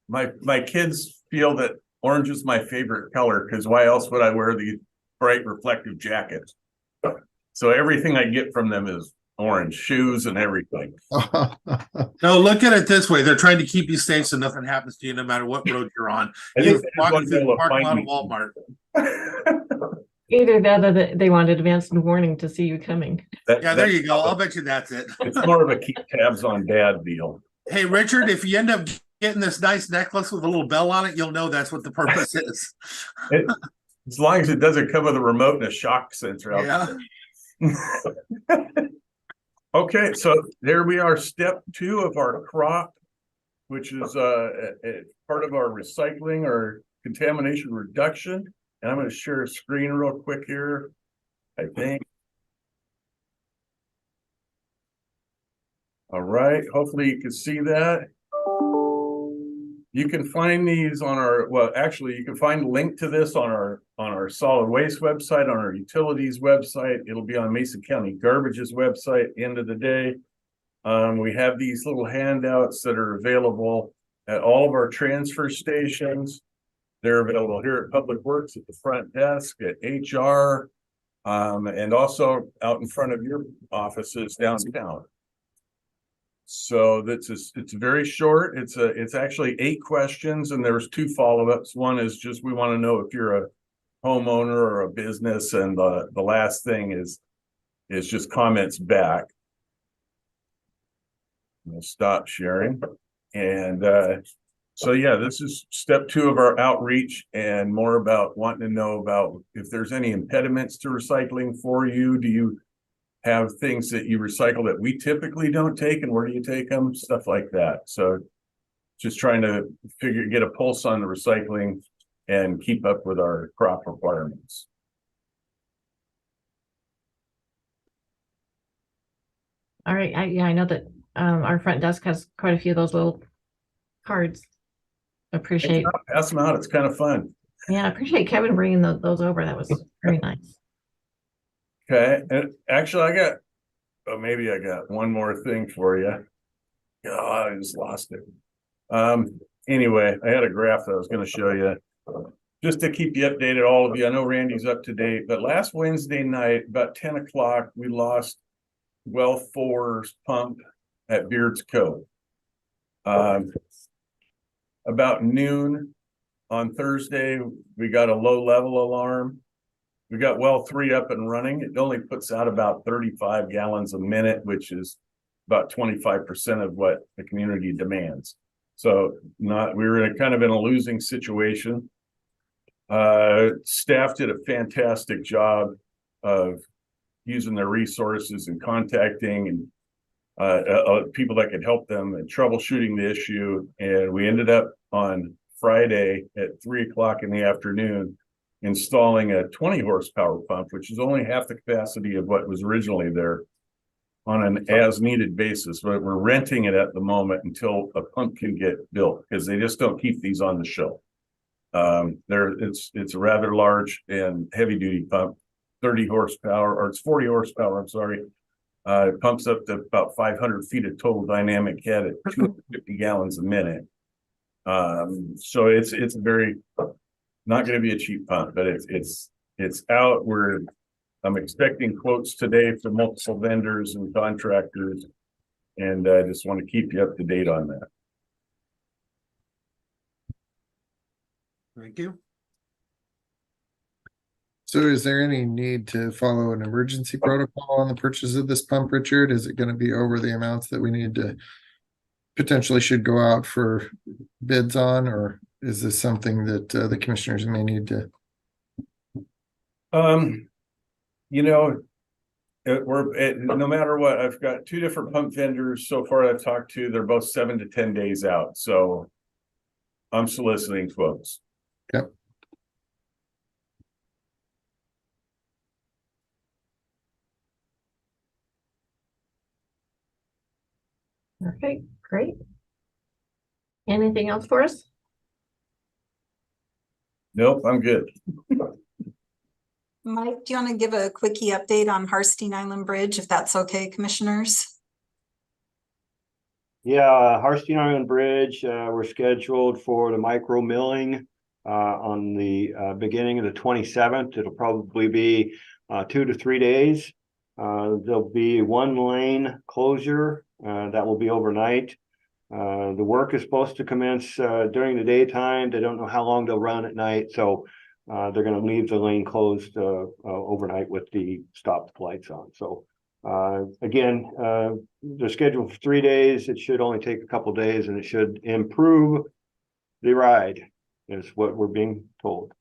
My kids feel that orange is my favorite color, because why else would I wear the bright reflective jacket? So everything I get from them is orange, shoes and everything. No, look at it this way. They're trying to keep you safe so nothing happens to you no matter what road you're on. You're walking through the parking lot of Walmart. Either that or they wanted advance warning to see you coming. There you go. I'll bet you that's it. It's more of a keep tabs on dad deal. Hey, Richard, if you end up getting this nice necklace with a little bell on it, you'll know that's what the purpose is. As long as it doesn't come with a remote and a shock sensor out there. Okay, so there we are, step 2 of our crop, which is part of our recycling or contamination reduction. And I'm going to share a screen real quick here, I think. All right, hopefully you can see that. You can find these on our, well, actually, you can find a link to this on our solid waste website, on our utilities website. It'll be on Mason County Garbage's website. End of the day, we have these little handouts that are available at all of our transfer stations. They're available here at Public Works at the front desk, at HR, and also out in front of your offices downtown. So it's very short. It's actually 8 questions, and there's 2 follow-ups. One is just we want to know if you're a homeowner or a business, and the last thing is just comments back. We'll stop sharing. And so yeah, this is step 2 of our outreach, and more about wanting to know about if there's any impediments to recycling for you. Do you have things that you recycle that we typically don't take, and where do you take them? Stuff like that. So just trying to get a pulse on the recycling and keep up with our crop requirements. All right. I know that our front desk has quite a few of those little cards. Appreciate. Pass them out. It's kind of fun. Yeah, I appreciate Kevin bringing those over. That was very nice. Okay. And actually, maybe I got one more thing for you. Oh, I just lost it. Anyway, I had a graph that I was going to show you just to keep you updated, all of you. I know Randy's up to date, but last Wednesday night, about 10 o'clock, we lost well 4's pump at Beards Cove. About noon on Thursday, we got a low level alarm. We got well 3 up and running. It only puts out about 35 gallons a minute, which is about 25% of what the community demands. So we were in a losing situation. Staff did a fantastic job of using their resources and contacting and people that could help them and troubleshooting the issue. And we ended up on Friday at 3 o'clock in the afternoon installing a 20 horsepower pump, which is only half the capacity of what was originally there, on an as needed basis. But we're renting it at the moment until a pump can get built, because they just don't keep these on the shelf. It's a rather large and heavy duty pump, 30 horsepower, or it's 40 horsepower, I'm sorry. It pumps up to about 500 feet of total dynamic head at 250 gallons a minute. So it's very, not going to be a cheap pump, but it's out. I'm expecting quotes today from multiple vendors and contractors, and I just want to keep you up to date on that. Thank you. So is there any need to follow an emergency protocol on the purchase of this pump, Richard? Is it going to be over the amounts that we need to potentially should go out for bids on, or is this something that the commissioners may need to? No matter what, I've got 2 different pump vendors so far I've talked to. They're both 7 to 10 days out. So I'm soliciting quotes. Okay. Okay, great. Anything else for us? Nope, I'm good. Mike, do you want to give a quickie update on Harstein Island Bridge, if that's okay, commissioners? Yeah, Harstein Island Bridge, we're scheduled for the micro milling on the beginning of the 27th. It'll probably be 2 to 3 days. There'll be 1 lane closure that will be overnight. The work is supposed to commence during the daytime. They don't know how long they'll run at night, so they're going to leave the lane closed overnight with the stopped lights on. So again, they're scheduled for 3 days. It should only take a couple days, and it should improve the ride, is what we're being told.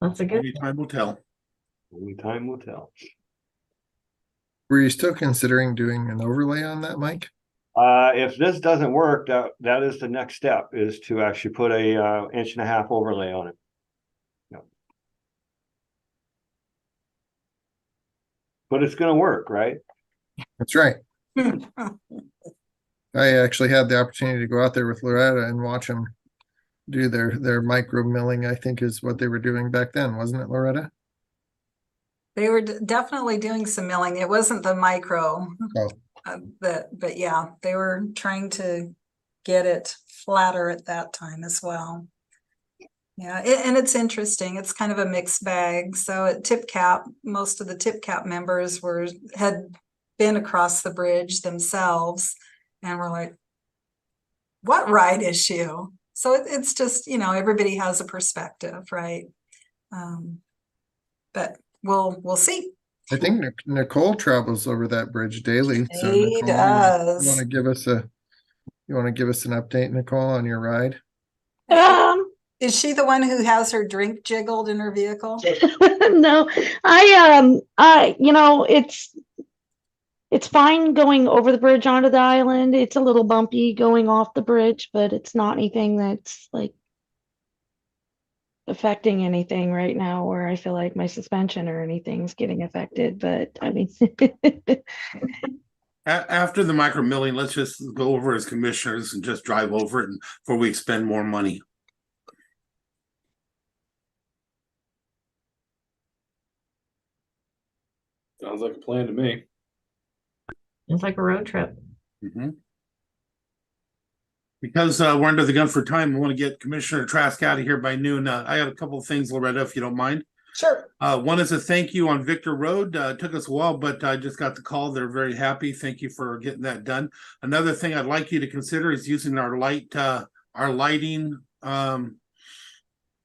That's a good. Only time will tell. Only time will tell. Were you still considering doing an overlay on that, Mike? If this doesn't work, that is the next step, is to actually put a 1.5 inch overlay on it. Yep. But it's going to work, right? That's right. I actually had the opportunity to go out there with Loretta and watch them do their micro milling, I think is what they were doing back then, wasn't it, Loretta? They were definitely doing some milling. It wasn't the micro, Oh. but yeah, they were trying to get it flatter at that time as well. Yeah, and it's interesting. It's kind of a mixed bag. So at Tip Cap, most of the Tip Cap members had been across the bridge themselves, and we're like, what ride issue? So it's just, you know, everybody has a perspective, right? But we'll see. I think Nicole travels over that bridge daily. So She Nicole, does. you want to give us an update, Nicole, on your ride? Is she the one who has her drink jiggled in her vehicle? No, you know, it's fine going over the bridge onto the island. It's a little bumpy going off the bridge, but it's not anything that's like affecting anything right now where I feel like my suspension or anything's getting affected. But I mean, After the micro milling, let's just go over as commissioners and just drive over it before we expend more money. Sounds like a plan to me. It's like a road trip. Because we're under the gun for time, I want to get Commissioner Trask out of here by noon. I got a couple of things, Loretta, if you don't mind. Sure. One is a thank you on Victor Road. It took us a while, but I just got the call. They're very happy. Thank you for getting that done. Another thing I'd like you to consider is using our lighting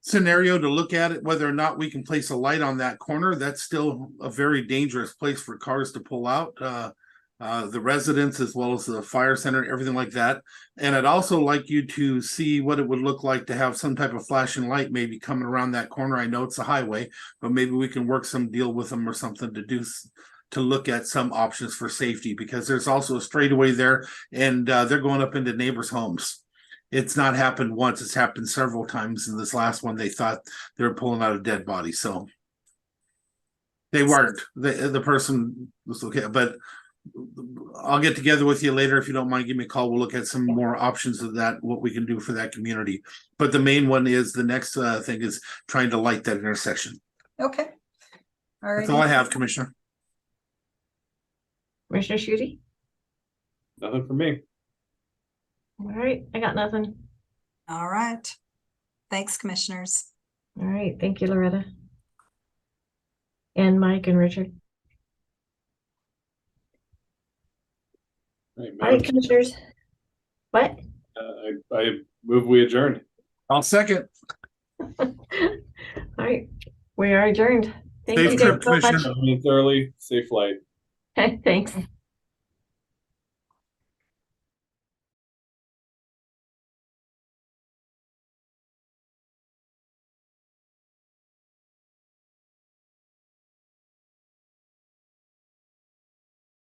scenario to look at it, whether or not we can place a light on that corner. That's still a very dangerous place for cars to pull out. The residents as well as the fire center, everything like that. And I'd also like you to see what it would look like to have some type of flashing light maybe coming around that corner. I know it's a highway, but maybe we can work some deal with them or something to look at some options for safety, because there's also a straightaway there, and they're going up into neighbors' homes. It's not happened once, it's happened several times. In this last one, they thought they were pulling out a dead body. So they weren't. The person was okay, but I'll get together with you later. If you don't mind, give me a call. We'll look at some more options of that, what we can do for that community. But the main one is the next thing is trying to light that intersection. Okay. All right. That's all I have, Commissioner. Commissioner Schutte? Nothing for me. All right, I got nothing. All right. Thanks, commissioners. All right, thank you, Loretta. And Mike and Richard. All right, commissioners. What? I move we adjourn. I'll second. All right, we are adjourned. Thank Safe you trip, guys so much. Commissioner. Early, safe flight. Thanks.